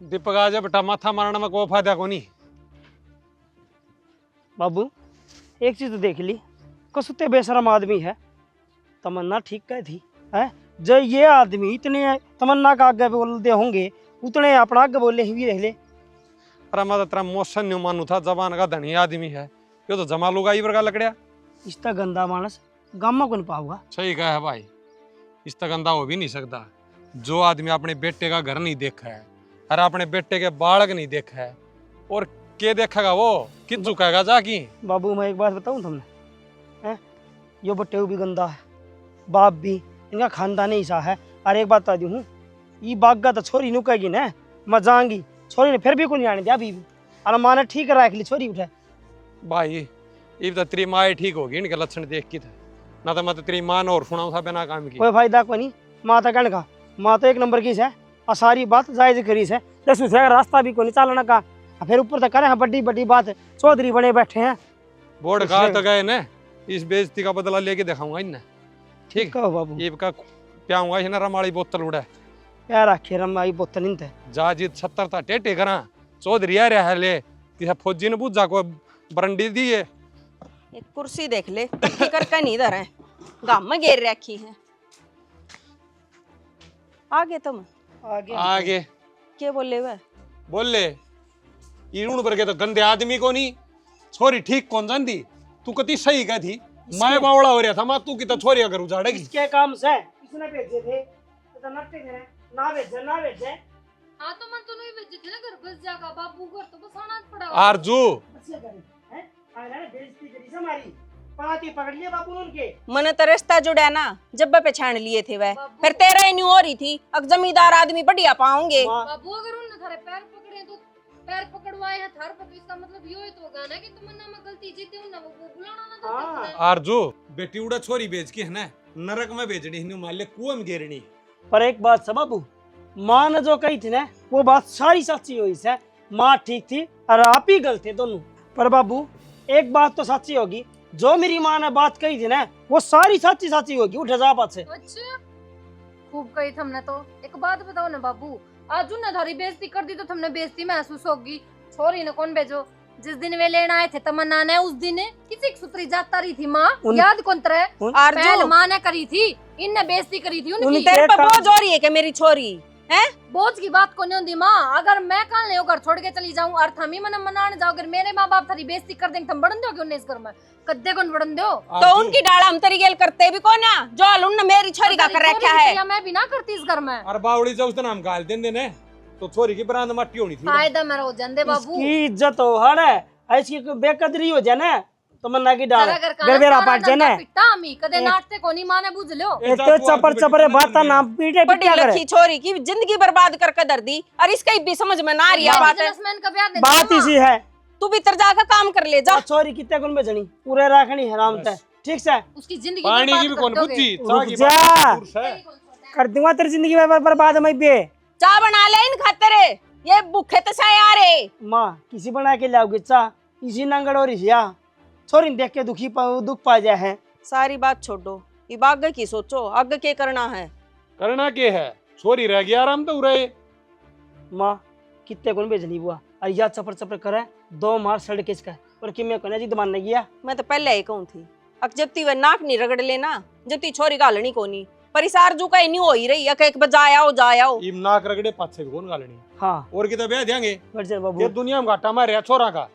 दीपक आ जा बेटा, माथा मारने में कोई फायदा को नहीं। बाबू एक चीज तो देख ली, कसुते बेशरम आदमी है। तमन्ना ठीक कह थी है, जो ये आदमी इतने तमन्ना का आगे बोलते होंगे उतने अपना आगे बोले ही भी रह ले। अरे मैं तो तेरा मोशन नहीं मानू था, जबान का धनी आदमी है, ये तो जमा लुगा ही वर्गा लकड़िया। इसका गंदा मानस गामा को नहीं पाऊंगा। सही कहा है भाई, इस तक गंदा हो भी नहीं सकता। जो आदमी अपने बेटे का घर नहीं देखा है और अपने बेटे के बालक नहीं देखा है और के देखेगा वो कित झुकाएगा जाकी। बाबू मैं एक बात बताऊं तुमने है, यो बट्टे भी गंदा है, बाप भी, इनका खानदान ही ऐसा है। और एक बात बता दी हूँ, ये बागा तो छोरी नुकेगी ना मैं जाऊंगी, छोरी ने फिर भी को नहीं आने दिया अभी भी। और माने ठीक रख ली छोरी उठे भाई, ये तो तेरी माँ ठीक होगी इनके लक्षण देख के, ना तो मैं तो तेरी माँ ने और सुनाऊं था बिना काम की। कोई फायदा को नहीं, माँ तो कहने का माँ तो एक नंबर की है और सारी बात जायज करी है। जैसे दूसरे का रास्ता भी को नहीं चालना का, फिर ऊपर तक करे बड़ी बड़ी बात चौधरी बने बैठे हैं। बोर्ड कहा तो गए ना, इस बेइज्जती का बदला लेके दिखाऊंगा इन्हें। ठीक कहो बाबू, ये का प्याऊंगा इन्हें रमाड़ी बोतल उड़ा यार आखे रमाई बोतल नहीं थे जा जीत 70 था टेटे करा चौधरी आ रहा है ले किसा फौजी ने बुझा को बरंडी दी है एक कुर्सी देख ले, इकट्ठी करके नहीं इधर है, गाम में घेर रखी है। आगे तुम आगे क्या बोले वह? बोल ले इरून पर के तो गंदे आदमी को नहीं छोरी ठीक कौन जानती। तू कति सही कह थी, मैं बावड़ा हो रहा था मां, तू की तो छोरी अगर उजाड़ेगी। इसके काम से इसने भेजे थे तो नट्टे थे ना भेजे हाँ तो मन तो नहीं भेजे थे ना, घर बस जागा बाबू घर तो बस आना पड़ा। आरजू बच्चे करे हैं आया ना बेइज्जती करी से हमारी, पाती पकड़ लिए बाबू ने उनके। मन तो रिश्ता जुड़ा ना, जब्बे पे छान लिए थे वह, फिर तेरा ही नहीं हो रही थी। अब जमींदार आदमी बढ़िया पाओगे। बाबू अगर उन्होंने थारे पैर पकड़े तो पैर पकड़वाए हैं थार पर, तो इसका मतलब यो ही तो होगा ना कि तमन्ना में गलती जीते उन्ना वो बुलाना ना था। आरजू बेटी उड़ा छोरी बेच के है ना नरक में भेजनी हिन्नू मान ले कुएं में गिरनी। पर एक बात सब बाबू, माँ ने जो कही थी ना वो बात सारी सच्ची हुई है। माँ ठीक थी और आप ही गलत थे दोनों। पर बाबू एक बात तो सच्ची होगी, जो मेरी माँ ने बात कही थी ना वो सारी सच्ची होगी। उठ जा बात से। अच्छा खूब कही तुमने तो। एक बात बताओ ना बाबू, आज उन्हें थारी बेइज्जती कर दी तो तुमने बेइज्जती महसूस होगी। छोरी ने कौन भेजो? जिस दिन वे लेना आए थे तमन्ना ने, उस दिन किसी सूत्री जाता रही थी माँ, याद कौन तरह? पहले माँ ने करी थी, इनने बेइज्जती करी थी उनकी। तेरे पे बोझ हो रही है कि मेरी छोरी है? बोझ की बात को नहीं होती माँ। अगर मैं कल नहीं घर छोड़ के चली जाऊं और थमी मन मनाने जाओ, अगर मेरे माँ बाप थारी बेइज्जती कर देंगे तुम बढ़न दोगे उन्हें इस घर में? कद्दे कौन बढ़न दो? तो उनकी डाला हम तेरी गेल करते भी कौन है? जो उन्होंने मेरी छोरी का कर रखा है। या मैं भी ना करती इस घर में। और बावड़ी जब उसने नाम गाल देने ने तो छोरी की बरांद मट्टी होनी थी। फायदा मेरा हो जांदे बाबू। इसकी इज्जत हो हड़ है, ऐसी बेकदरी हो जाए ना तो मन्ना की डाल गरबेरा पाट जाए ना। पिट्टा मी कदे नाटते कोनी माँ ने बुझ लो। एक तो चपर बाता नाम पीटे बड़ी लखी छोरी की जिंदगी बर्बाद करके दर दी, और इसका भी समझ में ना आ रही है बात इसी है। तू भीतर जाकर काम कर ले जा। छोरी कितने गुण बेचनी पूरे रखनी हराम से, ठीक से? उसकी जिंदगी पानी की भी कौन बुद्धि कर दूंगा तेरी जिंदगी बर्बाद। मैं पे चाय बना ले इन खातिर, ये भूखे तो साए आ रहे। माँ किसी बना के लाओगे चाह? इसी नंगड़ और इसिया छोरी देख के दुख पा जाए है। सारी बात छोड़ो, ये आगे की सोचो, आगे क्या करना है? करना क्या है? छोरी रह गया आराम तो उरे। माँ कितने गुण बेचनी बुआ, और या चपर करे दो मार सड़ के इसका। और कि मैं कहना जी दमान नहीं गया। मैं तो पहले ही कहूँ थी, अब जब ती वह नाक नहीं रगड़ लेना, जब ती छोरी गालनी को नहीं परिसार जू का नहीं हो ही रही, एक बजाया जाओ इम नाक रगड़े पाछे भी कौन गालनी। हाँ और कितना ब्याह देंगे बाबू, ये दुनिया में घाटा मारे छोरा का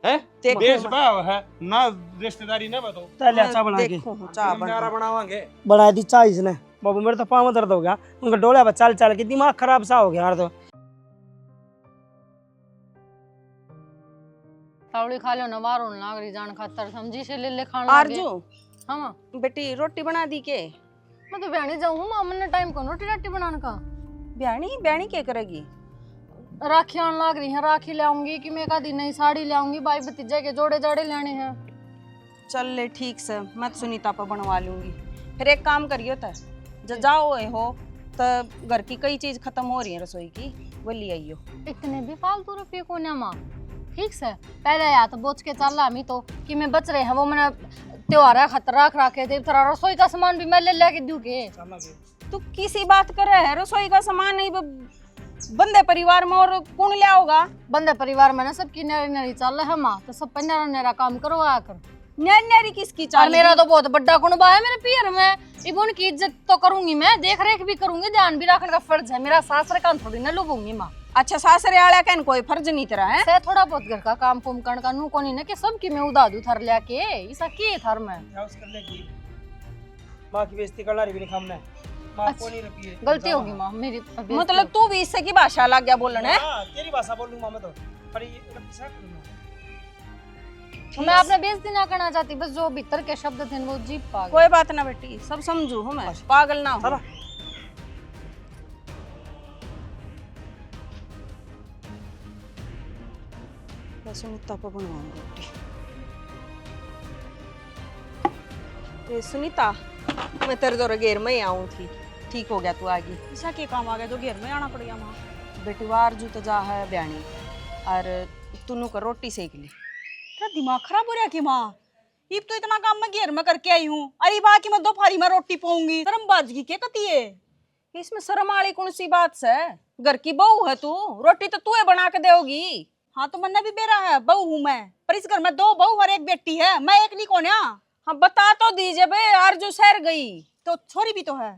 है। देश भाव है ना, रिश्तेदारी ना बताओ। चल चाय बना के चाय बनावांगे। बना दी चाय इसने। बाबू मेरे तो पाँव में दर्द हो गया, उनका डोला चल चल के दिमाग खराब सा हो गया यार। तो तावड़ी खा लो ना, मारो ना अगली जान खातर समझी से ले खाना। आरजू हाँ बेटी रोटी बना दी के? मैं तो ब्याणी जाऊँ माँ, मैंने टाइम को रोटी बनाने का। ब्याणी क्या करेगी? राखी आने लग रही है, राखी ले आऊंगी कि मैं कदी नई साड़ी ले आऊंगी, भाई भतीजा के जोड़े जाड़े लेने हैं। चल ले ठीक से, मैं तो सुनीता पर बनवा लूंगी। फिर एक काम करियो त जब जाओ हो तो घर की कई चीज खत्म हो रही है रसोई की, वो ले आइयो। इतने भी फालतू रुपये को ना माँ, ठीक से पहले या तो बोझ के चल रहा तो कि मैं बच रहे हैं, वो मैंने त्योहार है खतर रखे थे, तेरा रसोई का सामान भी मैं ले के दूँ के। तू किसी बात कर रहा है? रसोई का सामान नहीं बंदे परिवार में और कौन ले आओगा? बंदे परिवार में ना सबकी नरी नरी चल है माँ, तो सब पे नरा नरा काम करवाया कर। न्यारी किसकी चाल? मेरा तो बहुत बड़ा कुनबा है मेरे पियर में, इब उनकी इज्जत तो करूंगी मैं, देख रेख भी करूंगी, ध्यान भी रखने का फर्ज है मेरा। सासरे का थोड़ी ना लुभूंगी माँ। अच्छा सासरे वाला कहन कोई फर्ज नहीं तेरा है? से थोड़ा बहुत घर का काम कुम करने का नू कोनी ना कि सब की मैं उदा दूं थर लिया के, ऐसा के थर में माँ की बेइज्जती करना रही खामने। माँ को नहीं रखी है, गलती होगी माँ मेरी। मतलब तू भी इससे की भाषा लग गया बोलने है? तेरी भाषा बोल लूंगा मैं तो, पर ये मैं अपने बेइज्जती ना करना चाहती, बस जो भीतर के शब्द थे वो जीप पा गए। कोई बात ना बेटी, सब समझू हूँ मैं, पागल ना हो। सुनीता को बनवाऊंगी रोटी। सुनीता मैं तेरे दौरे घेर में ही आऊँ थी, ठीक हो गया तू आ गई। ऐसा क्या काम आ गया जो घेर में आना पड़ गया माँ? बेटीवार जू तो जा है ब्याणी, और तुनू कर रोटी सेक ली। तेरा दिमाग खराब हो रहा कि माँ? इब तो इतना काम मैं घेर में करके आई हूँ, अरे बाकी मैं दोपहरी में रोटी पाऊंगी, शर्म बाजगी के कती है? इसमें शर्म वाली कौन सी बात है? घर की बहू है तू, रोटी तो तू बना के देगी। हाँ तो मन्ना भी बेरा है, बहू हूँ मैं, पर इस घर में 2 बहू और 1 बेटी है, मैं एक नहीं कौन? हाँ बता तो दीजिए बे, आरजू शहर गई तो छोरी भी तो है,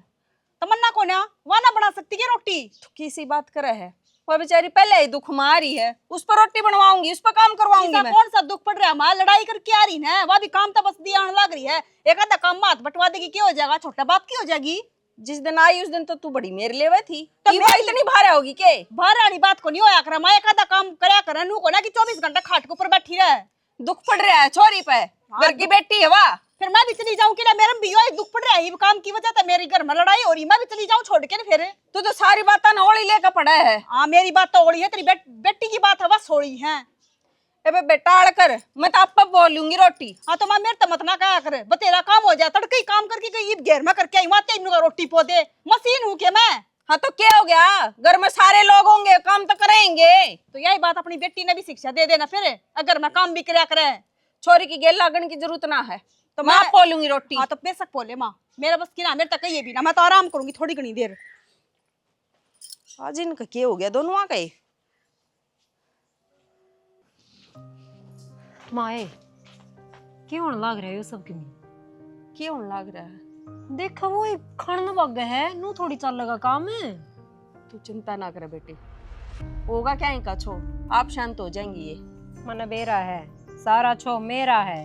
तमन्ना कौन? वह ना बना सकती है रोटी? तो किसी बात करे है, वो बेचारी पहले ही दुख मारी है, उस पर रोटी बनवाऊंगी, उस पर काम करवाऊंगी मैं। कौन सा दुख पड़ रहा है? माँ लड़ाई करके आ रही है, वह भी काम तो बस दिया आने लग रही है, एक आधा काम हाथ बटवा देगी, क्या हो जाएगा? छोटा बाप की हो जाएगी। जिस दिन आई उस दिन तो तू बड़ी मेरे लेवे थी, तो तो मैं इतनी भारा होगी के? बाहर वाली बात को नहीं होया कर, मैं एक आधा काम करया कर, नू को ना कि 24 घंटा खाट के ऊपर बैठी रहे। दुख पड़ रहा है छोरी पे, घर की बेटी है वाह। फिर मैं भी चली जाऊं कि ना, मेरा भी यो दुख पड़ रहा है, ये काम की वजह से मेरे घर में लड़ाई हो रही, मैं भी चली जाऊं छोड़ के ना। फिर तू तो सारी बात ना ओली लेकर पड़ा है। हाँ मेरी बात तो ओली है, तेरी बेटी की बात है बस सोड़ी है। ए बेटाड़ कर, मैं तो आप बोलूंगी रोटी। हाँ तो मैं मेरे तो मत ना कहा कर, बतेरा काम हो जाए, तड़के ही काम करके गई घेर में करके आई, वहां तेनू का रोटी पो दे, मशीन हूँ के मैं? हाँ तो क्या हो गया, घर में सारे लोग होंगे, काम तो करेंगे। तो यही बात अपनी बेटी ने भी शिक्षा दे देना, फिर अगर मैं काम भी करया करे। छोरी की गेल लागन की जरूरत ना है, तो मैं आप बोलूंगी रोटी। हाँ तो बेशक बोले माँ, मेरा बस की ना, मेरे तक ये भी ना, मैं तो आराम करूंगी थोड़ी घनी देर। आज इनका क्या हो गया, दोनों आ गए? माए क्यों लाग रहा है सब किमी? क्यों लग रहा है? देखा वो खाना भाग गया है, नू थोड़ी चल लगा काम है। तू चिंता ना करे बेटी, होगा क्या इनका छो, आप शांत हो जाएंगी। ये मन बेरा है, सारा छो मेरा है,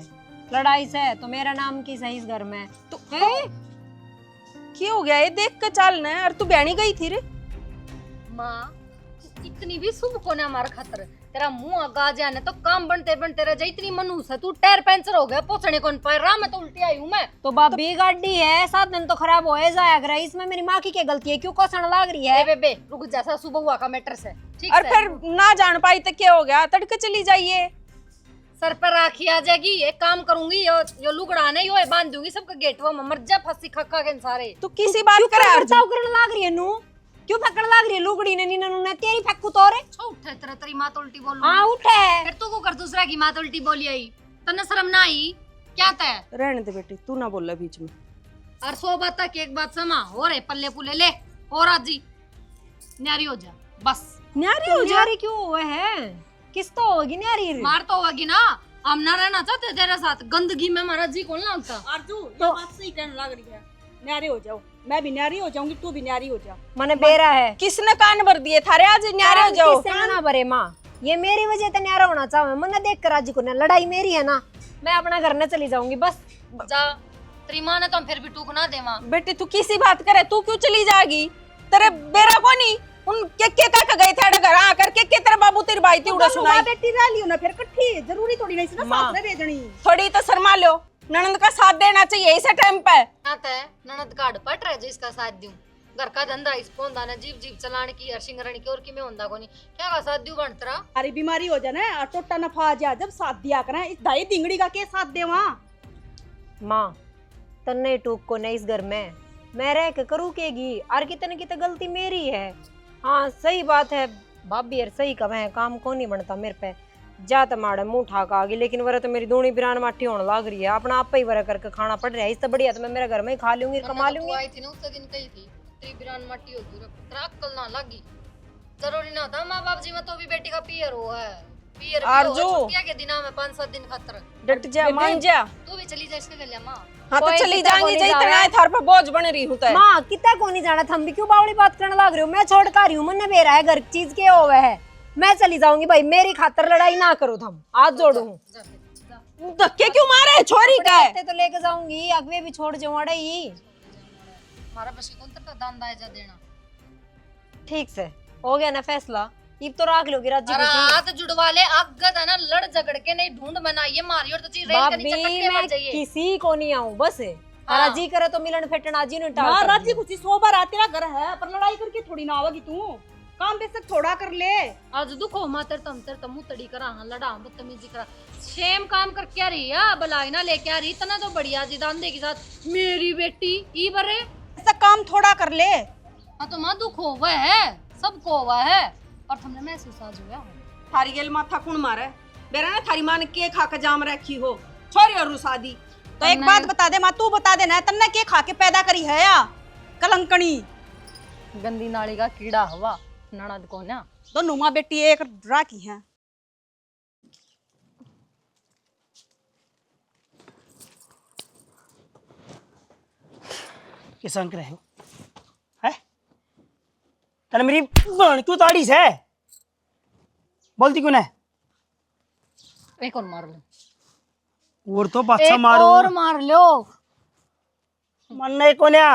लड़ाई से तो मेरा नाम की सही इस घर में। तो क्या हो गया, ये देख के चलना है। और तू बहनी गई थी रे? माँ इतनी भी शुभ को ना हमारा खतर, तेरा मुंह आगा जाने तो काम बनते बनते रह जाए, इतनी मनूस है तू, टायर पंचर हो गया, पोछने कौन पाए रहा, मैं तो उल्टी आई हूँ मैं। तो भाभी गाड़ी है, 7 दिन तो खराब हो जाया कर, इसमें मेरी माँ की क्या गलती है, क्यों कोसण लाग रही है? बेबे रुक जा, सा सुबह हुआ का मैटर से ठीक और से। फिर ना जान पाई तो क्या हो गया, तड़के चली जाइए। सर पर राखी आ जाएगी, एक काम करूंगी, यो लुगड़ा नहीं यो बांध दूंगी सबका गेट, वो मर जा फंसी खक्का के सारे। तू किसी बात करे करता करने लाग रही है नू, क्यों फकड़ लाग रही है लुगड़ी ने? नीना ने तेरी फेंकू तो रे उठे तेरा तेरी माँ तो उल्टी बोलू। हां उठे, फिर तू को कर दूसरा की माँ तो उल्टी बोली आई, तन्ने शर्म ना आई क्या तय? रहने दे बेटी, तू ना बोला बीच में। और 100 बात तक एक बात समा हो रे, पल्ले पुले ले और आजी न्यारी हो जा बस। न्यारी हो जा रही क्यों हुआ है? किस तो होगी न्यारी रे? मार तो होगी ना, हम ना रहना चाहते तेरे साथ, गंदगी में हमारा जी कौन लगता। आरजू ये बात सही कहने लग रही है, न्यारी हो जाओ, मैं भी न्यारी हो जाऊंगी, तू भी न्यारी हो जा। मने बेरा है, किसने कान भर दिए थारे, आज न्यारे हो जाओ। किससे ना भरे माँ, ये मेरी वजह से न्यारा होना चाहे, मने देख कर आज को ना, लड़ाई मेरी है ना, मैं अपना घर न चली जाऊंगी बस। जा तेरी माँ ने तो हम फिर भी टूक ना देवा। बेटी तू किसी बात करे, तू क्यों चली जाएगी? तेरे बेरा को नहीं उन के तक गए थे घर आकर के तेरे बाबू तेरी बाई थी उड़ा सुनाई। बेटी रह लियो ना फिर इकट्ठी, जरूरी थोड़ी नहीं ना साथ में भेजनी। थोड़ी तो शर्मा लो, ननद का साथ देना चाहिए इस टाइम पे। ननद कार्ड पट रहे जिसका साथ दूं, घर का धंधा इस पोंदा ना जीव जीव चलाने की हरसिंगरण की, और की में होंदा कोनी क्या का साथ दूं बनतरा। अरे बीमारी हो जाना और टोटा नफा आ जा, जब साथ दिया करें, इस दाई दिंगड़ी का के साथ दे वहां। माँ तन्ने टूक को नहीं इस घर में मैं रह के करूँ केगी, और कितने की तो गलती मेरी है। हाँ सही बात है, भाभी यार सही कहे है, काम को नहीं बनता मेरे पे, जा तो माड़े मुंह ठाक आ गई, लेकिन वरे तो मेरी दूनी बिरान माटी होने लग रही है, अपना आप ही वरे करके खाना पड़ रहा है, इससे बढ़िया तो मैं मेरे घर में ही खा लूंगी, कमा लूंगी। आई थी ना उस दिन कही थी तेरी बिरान माटी होगी, तेरा अक्ल ना लगी, जरूरी ना था माँ बाप जी में तो भी बेटी का पियर हो है, पियर छुट्टियां के दिना में 5-7 दिन खतर डट जा, मान जा, तू भी चली जा इसके गलिया माँ। हाँ तो चली जाएंगी, जय इतना थार पे बोझ बन रही हूँ तो। माँ कितना को नहीं जाना, थम भी क्यों बावड़ी बात करने लग रही हो? मैं छोड़ कर रही हूँ, मन बेरा है, घर की चीज के होवे है, मैं चली जाऊंगी भाई, मेरी खातर लड़ाई ना करो, थम आज जोड़ू हूँ। धक्के क्यों मारे छोरी का? तो लेके जाऊंगी, अगवे भी छोड़ जाऊँ अड़े ही। हमारा बस कौन तक दान दायजा देना। ठीक से हो गया ना फैसला, इब तो राख लोगी राजी अरे खुशी। हाथ जुड़वा ले, अगद है ना, लड़ झगड़ के नहीं ढूंढ बनाइए मारी और तो चीज रेल के नीचे कटके मर जाइए। किसी को नहीं आऊं बस, राजी करे तो मिलन फेटन आजी ने टाल। हां राजी खुशी 100 बार आ, तेरा घर है, पर लड़ाई करके थोड़ी ना आवेगी तू, काम बेशक थोड़ा कर ले। आज दुखो मातर तम मुतड़ी करा, हां लड़ा बदतमीजी करा, सेम काम करके आ रही है, बलाई ना लेके आ रही, इतना तो बढ़िया जी दांदे के साथ मेरी बेटी ई बरे ऐसा काम थोड़ा कर ले। हां तो मां दुख होवा है, सबको होवा है, और तुमने महसूस आज हुआ थारी गेल माथा कौन मारे? बेरा ना थारी मां ने के खा के जाम रखी हो छोरी और रुसादी। तो एक बात बता दे माँ, तू बता देना तन्ने के खा के पैदा करी है या कलंकनी? गंदी नाली का कीड़ा हवा ननद को ना, दोनों माँ बेटी एक राखी है। किसान रहे हो है तने मेरी बहन क्यों ताड़ी से बोलती क्यों ना एक और मार लो और तो पाछा एक मारो और मार लो मरने को ना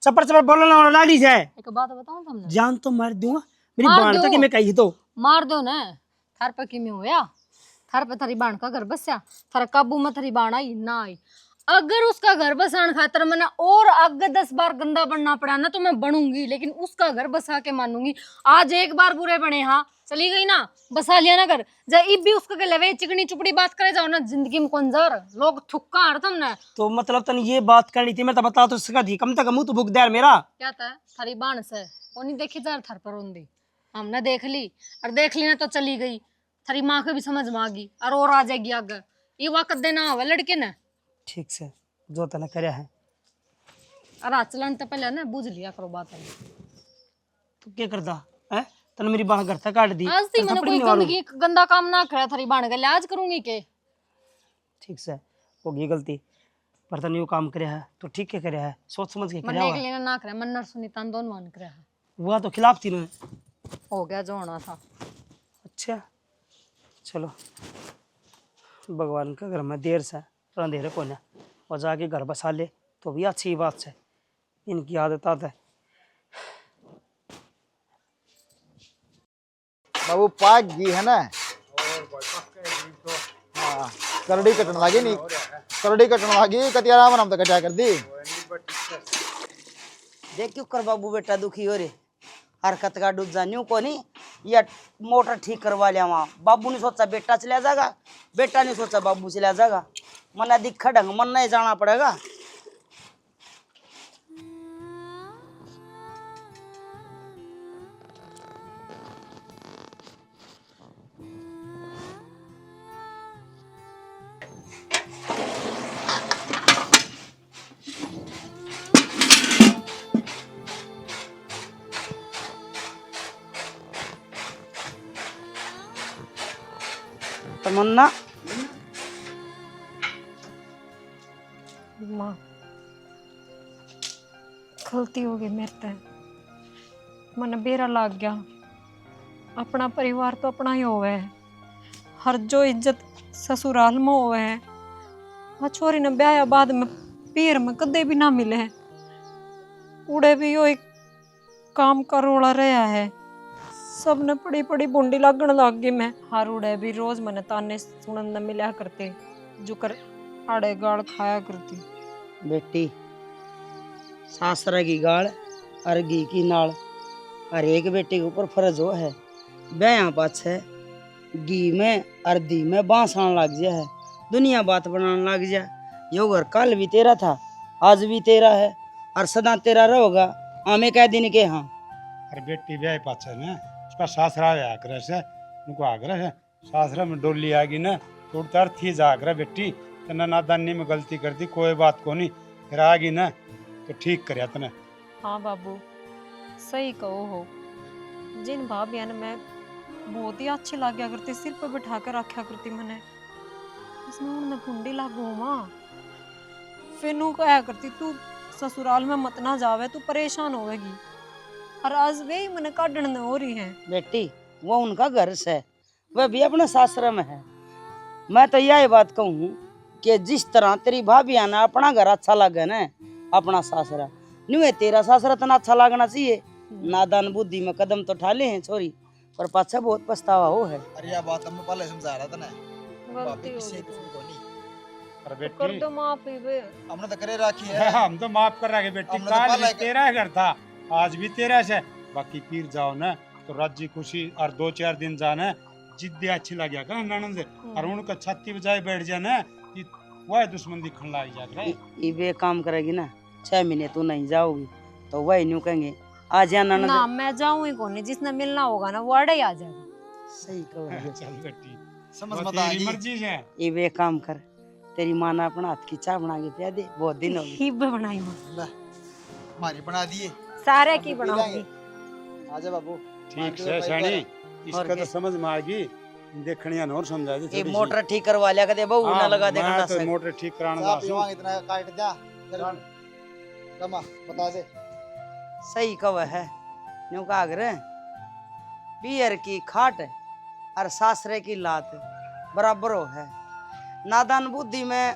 चपर चपर बोलना वाला लाड़ी से एक बात बताऊं तुमने जान तो मार दूंगा मेरी मार बहन दो। तो कि मैं कही तो मार दो ना थार पे किमें होया थार पे थारी बाण का घर बसया थारा काबू में थारी बाण आई ना आई अगर उसका घर बसाने खातर मैंने और आगे 10 बार गंदा बनना पड़ा ना तो मैं बनूंगी लेकिन उसका घर बसा के मानूंगी आज एक बार बुरे बने हाँ चली गई ना बसा लिया ना घर जब इब भी उसका लवे चिकनी चुपड़ी बात करे जाओ ना जिंदगी में कौन जर लोग थुक्का हर तुमने तो मतलब तने ये बात करनी थी मैं तो बता तो सका थी कम तक मुंह तो भूख दे मेरा क्या था थारी बाण से वो नहीं देखी जार थार पर रोंदी हमने देख ली और देख ली ना तो चली गई थारी माँ को भी समझ में आ गई और आ जाएगी आगे ये वक्त देना हुआ लड़के ने ठीक से जो तने करया है और चलन तो पहले ना बुझ लिया करो बात तू क्या करता है तने मेरी बाण घर तक काट दी आज थी तने मैंने थप्पड़ कोई भी नहीं कम मारूं। की गंदा काम ना करा थारी बाण के लिए आज करूंगी के ठीक से होगी गलती पर तने यो काम करया है तो ठीक के करया है सोच समझ के मन करया एक हुआ है। लेना ना करे मन नर सुनी तन दोन मान करे हुआ तो खिलाफ थी ना हो गया जो होना था अच्छा चलो भगवान का घर में देर से अंधेरे को ना और जाके घर बसा ले तो भी अच्छी बात है इनकी आदत है बाबू पाक घी है ना हाँ करड़ी कटन लगी नहीं करड़ी कटन लगी कतियारा हम तो कटा कर दी देख क्यों कर बाबू बेटा दुखी हो रे हरकत का डूब जान्यू को नहीं या मोटर ठीक करवा लिया वहाँ बाबू ने सोचा बेटा चला जाएगा बेटा ने सोचा बाबू चला जाएगा मना दिखा ढंग मन नहीं जाना पड़ेगा तमन्ना माँ गलती हो गई मेरे ते मन बेरा लाग गया अपना परिवार तो अपना ही होवे है हर जो इज्जत ससुराल में होवे है वह छोरी ने ब्याह बाद में पीर में कदे भी ना मिले है उड़े भी यो एक काम का रोड़ा रहा है सब ने पड़ी पड़ी बूंदी लागण लाग गई मैं हर उड़े भी रोज मने ताने सुनन न मिला करते जो कर आड़े गाल खाया करती बेटी सासरा की गाल और घी की नाल हर एक बेटे के ऊपर फर्ज हो है ब्याह पाछे घी में और दी में बांस आने लग जाए है दुनिया बात बनाने लग जाए यो घर कल भी तेरा था आज भी तेरा है और सदा तेरा रहोगा हमें कह दिन के हाँ अरे बेटी ब्याह पाछे ना उसका सासरा आग्रह से उनको आग्रह है सासरा में डोली आ गई ना तो उड़तार थी जागरा बेटी तना नादानी में गलती कर दी कोई बात को नहीं फिर आ गई ना तो ठीक कर तने हाँ बाबू सही कहो हो जिन भाभिया ने मैं बहुत ही अच्छी लाग्या करती सिर पर बिठा कर रखा करती मैंने इसमें उनमें कुंडी लागू माँ फिर नू कहा करती तू ससुराल में मत ना जावे तू परेशान होवेगी और आज वे ही मैंने काटने हो रही है बेटी वो उनका घर से वह भी अपने सासरा में है मैं तो यही बात कहूँ कि जिस तरह तेरी भाभी ना अपना घर अच्छा लगे ना अपना सासरा नहीं तेरा सासरा तना अच्छा लगना चाहिए नादान बुद्धि में कदम तो ठाले हैं छोरी पर पाछा बहुत पछतावा हो है अरे यह बात हम पहले समझा रहा था ना गलती हो किसी गई किसी को नहीं अरे तो कर बेटी दो माफ ही वे हमने तो करे रखी है हम तो माफ कर रहे बेटी हमने तो काल पहले भी तेरा घर था आज भी तेरा से बाकी पीर जाओ ना तो राजी खुशी और 2-4 दिन जाना जिद्दी अच्छी लग गया कर ननद और उनका छाती बजाए बैठ जाना कि वह दुश्मन दिखने लग जाएगा ये वे काम करेगी ना 6 महीने तू नहीं जाओगी तो वही न्यू कहेंगे आ जा ना ननद मैं जाऊँ ही कौन जिसने मिलना होगा ना वो अड़े आ जाएगा सही कहो चल बेटी समझ वो मत तेरी आएगी मर्जी है ये वे काम कर तेरी माँ ने अपना हाथ की चाय बना के पिया दे बहुत दिन हो गए हिब बनाई माँ ला, हमारी बना दिए सारे अब की पी बनाऊंगी लाएंगे। आजा बाबू ठीक तो से भाई शानी और इसका क्या? तो समझ में आ गई देखनी है और समझा दे ये मोटर ठीक करवा लिया कदे बहू ना लगा दे मैं करना तो से मोटर ठीक कराने चाह वासू पीवांगे इतना काट जा रमा बता दे। सही कव है न्यू का अगर पियर की खाट और सासरे की लात बराबर हो है। नादान बुद्धि में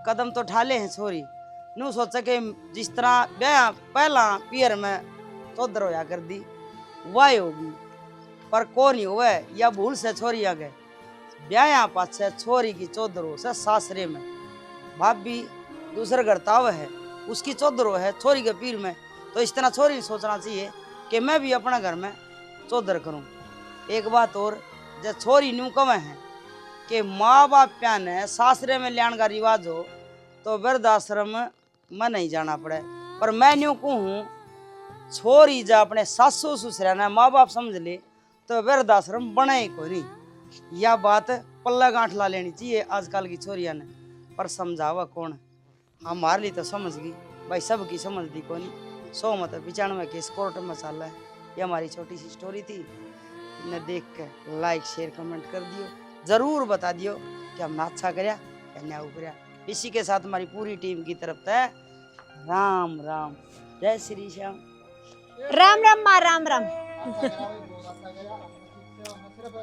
कदम तो ठाले हैं छोरी। न्यू सोचा कि जिस तरह ब्याह पहला पियर में चौधर होया कर दी वाह होगी, पर को नहीं हुआ या भूल से छोरी आ गए ब्याह पाछे छोरी की चौधर हो से सासरे में। भाभी दूसरे घर ताव है उसकी चौधर है छोरी के पीर में, तो इस तरह छोरी सोचना चाहिए कि मैं भी अपना घर में चौधर करूं। एक बात और, जब छोरी न्यू कवे हैं कि माँ बाप प्यान है सासरे में लियान का रिवाज हो तो वृद्धाश्रम में नहीं जाना पड़े, पर मैं न्यू कहूँ छोरी जब अपने सासू ससुरा ने माँ बाप समझ ले तो वृद्धाश्रम बने ही कोई नहीं। यह बात पल्ला गांठ ला लेनी चाहिए आजकल की छोरिया ने, पर समझावा कौन। हमारे लिए तो समझ गई भाई, सबकी समझ दी कौन। 100 मत 95 केस कोर्ट में चल रहा है। ये हमारी छोटी सी स्टोरी थी, इन्हें देख कर लाइक शेयर कमेंट कर दियो, जरूर बता दियो कि हमने अच्छा कराया या न्याय कराया। इसी के साथ हमारी पूरी टीम की तरफ से राम राम, जय श्री श्याम। राम राम माँ, राम राम। अच्छा करा भाई, बहुत अच्छा करा। हमने सिर्फ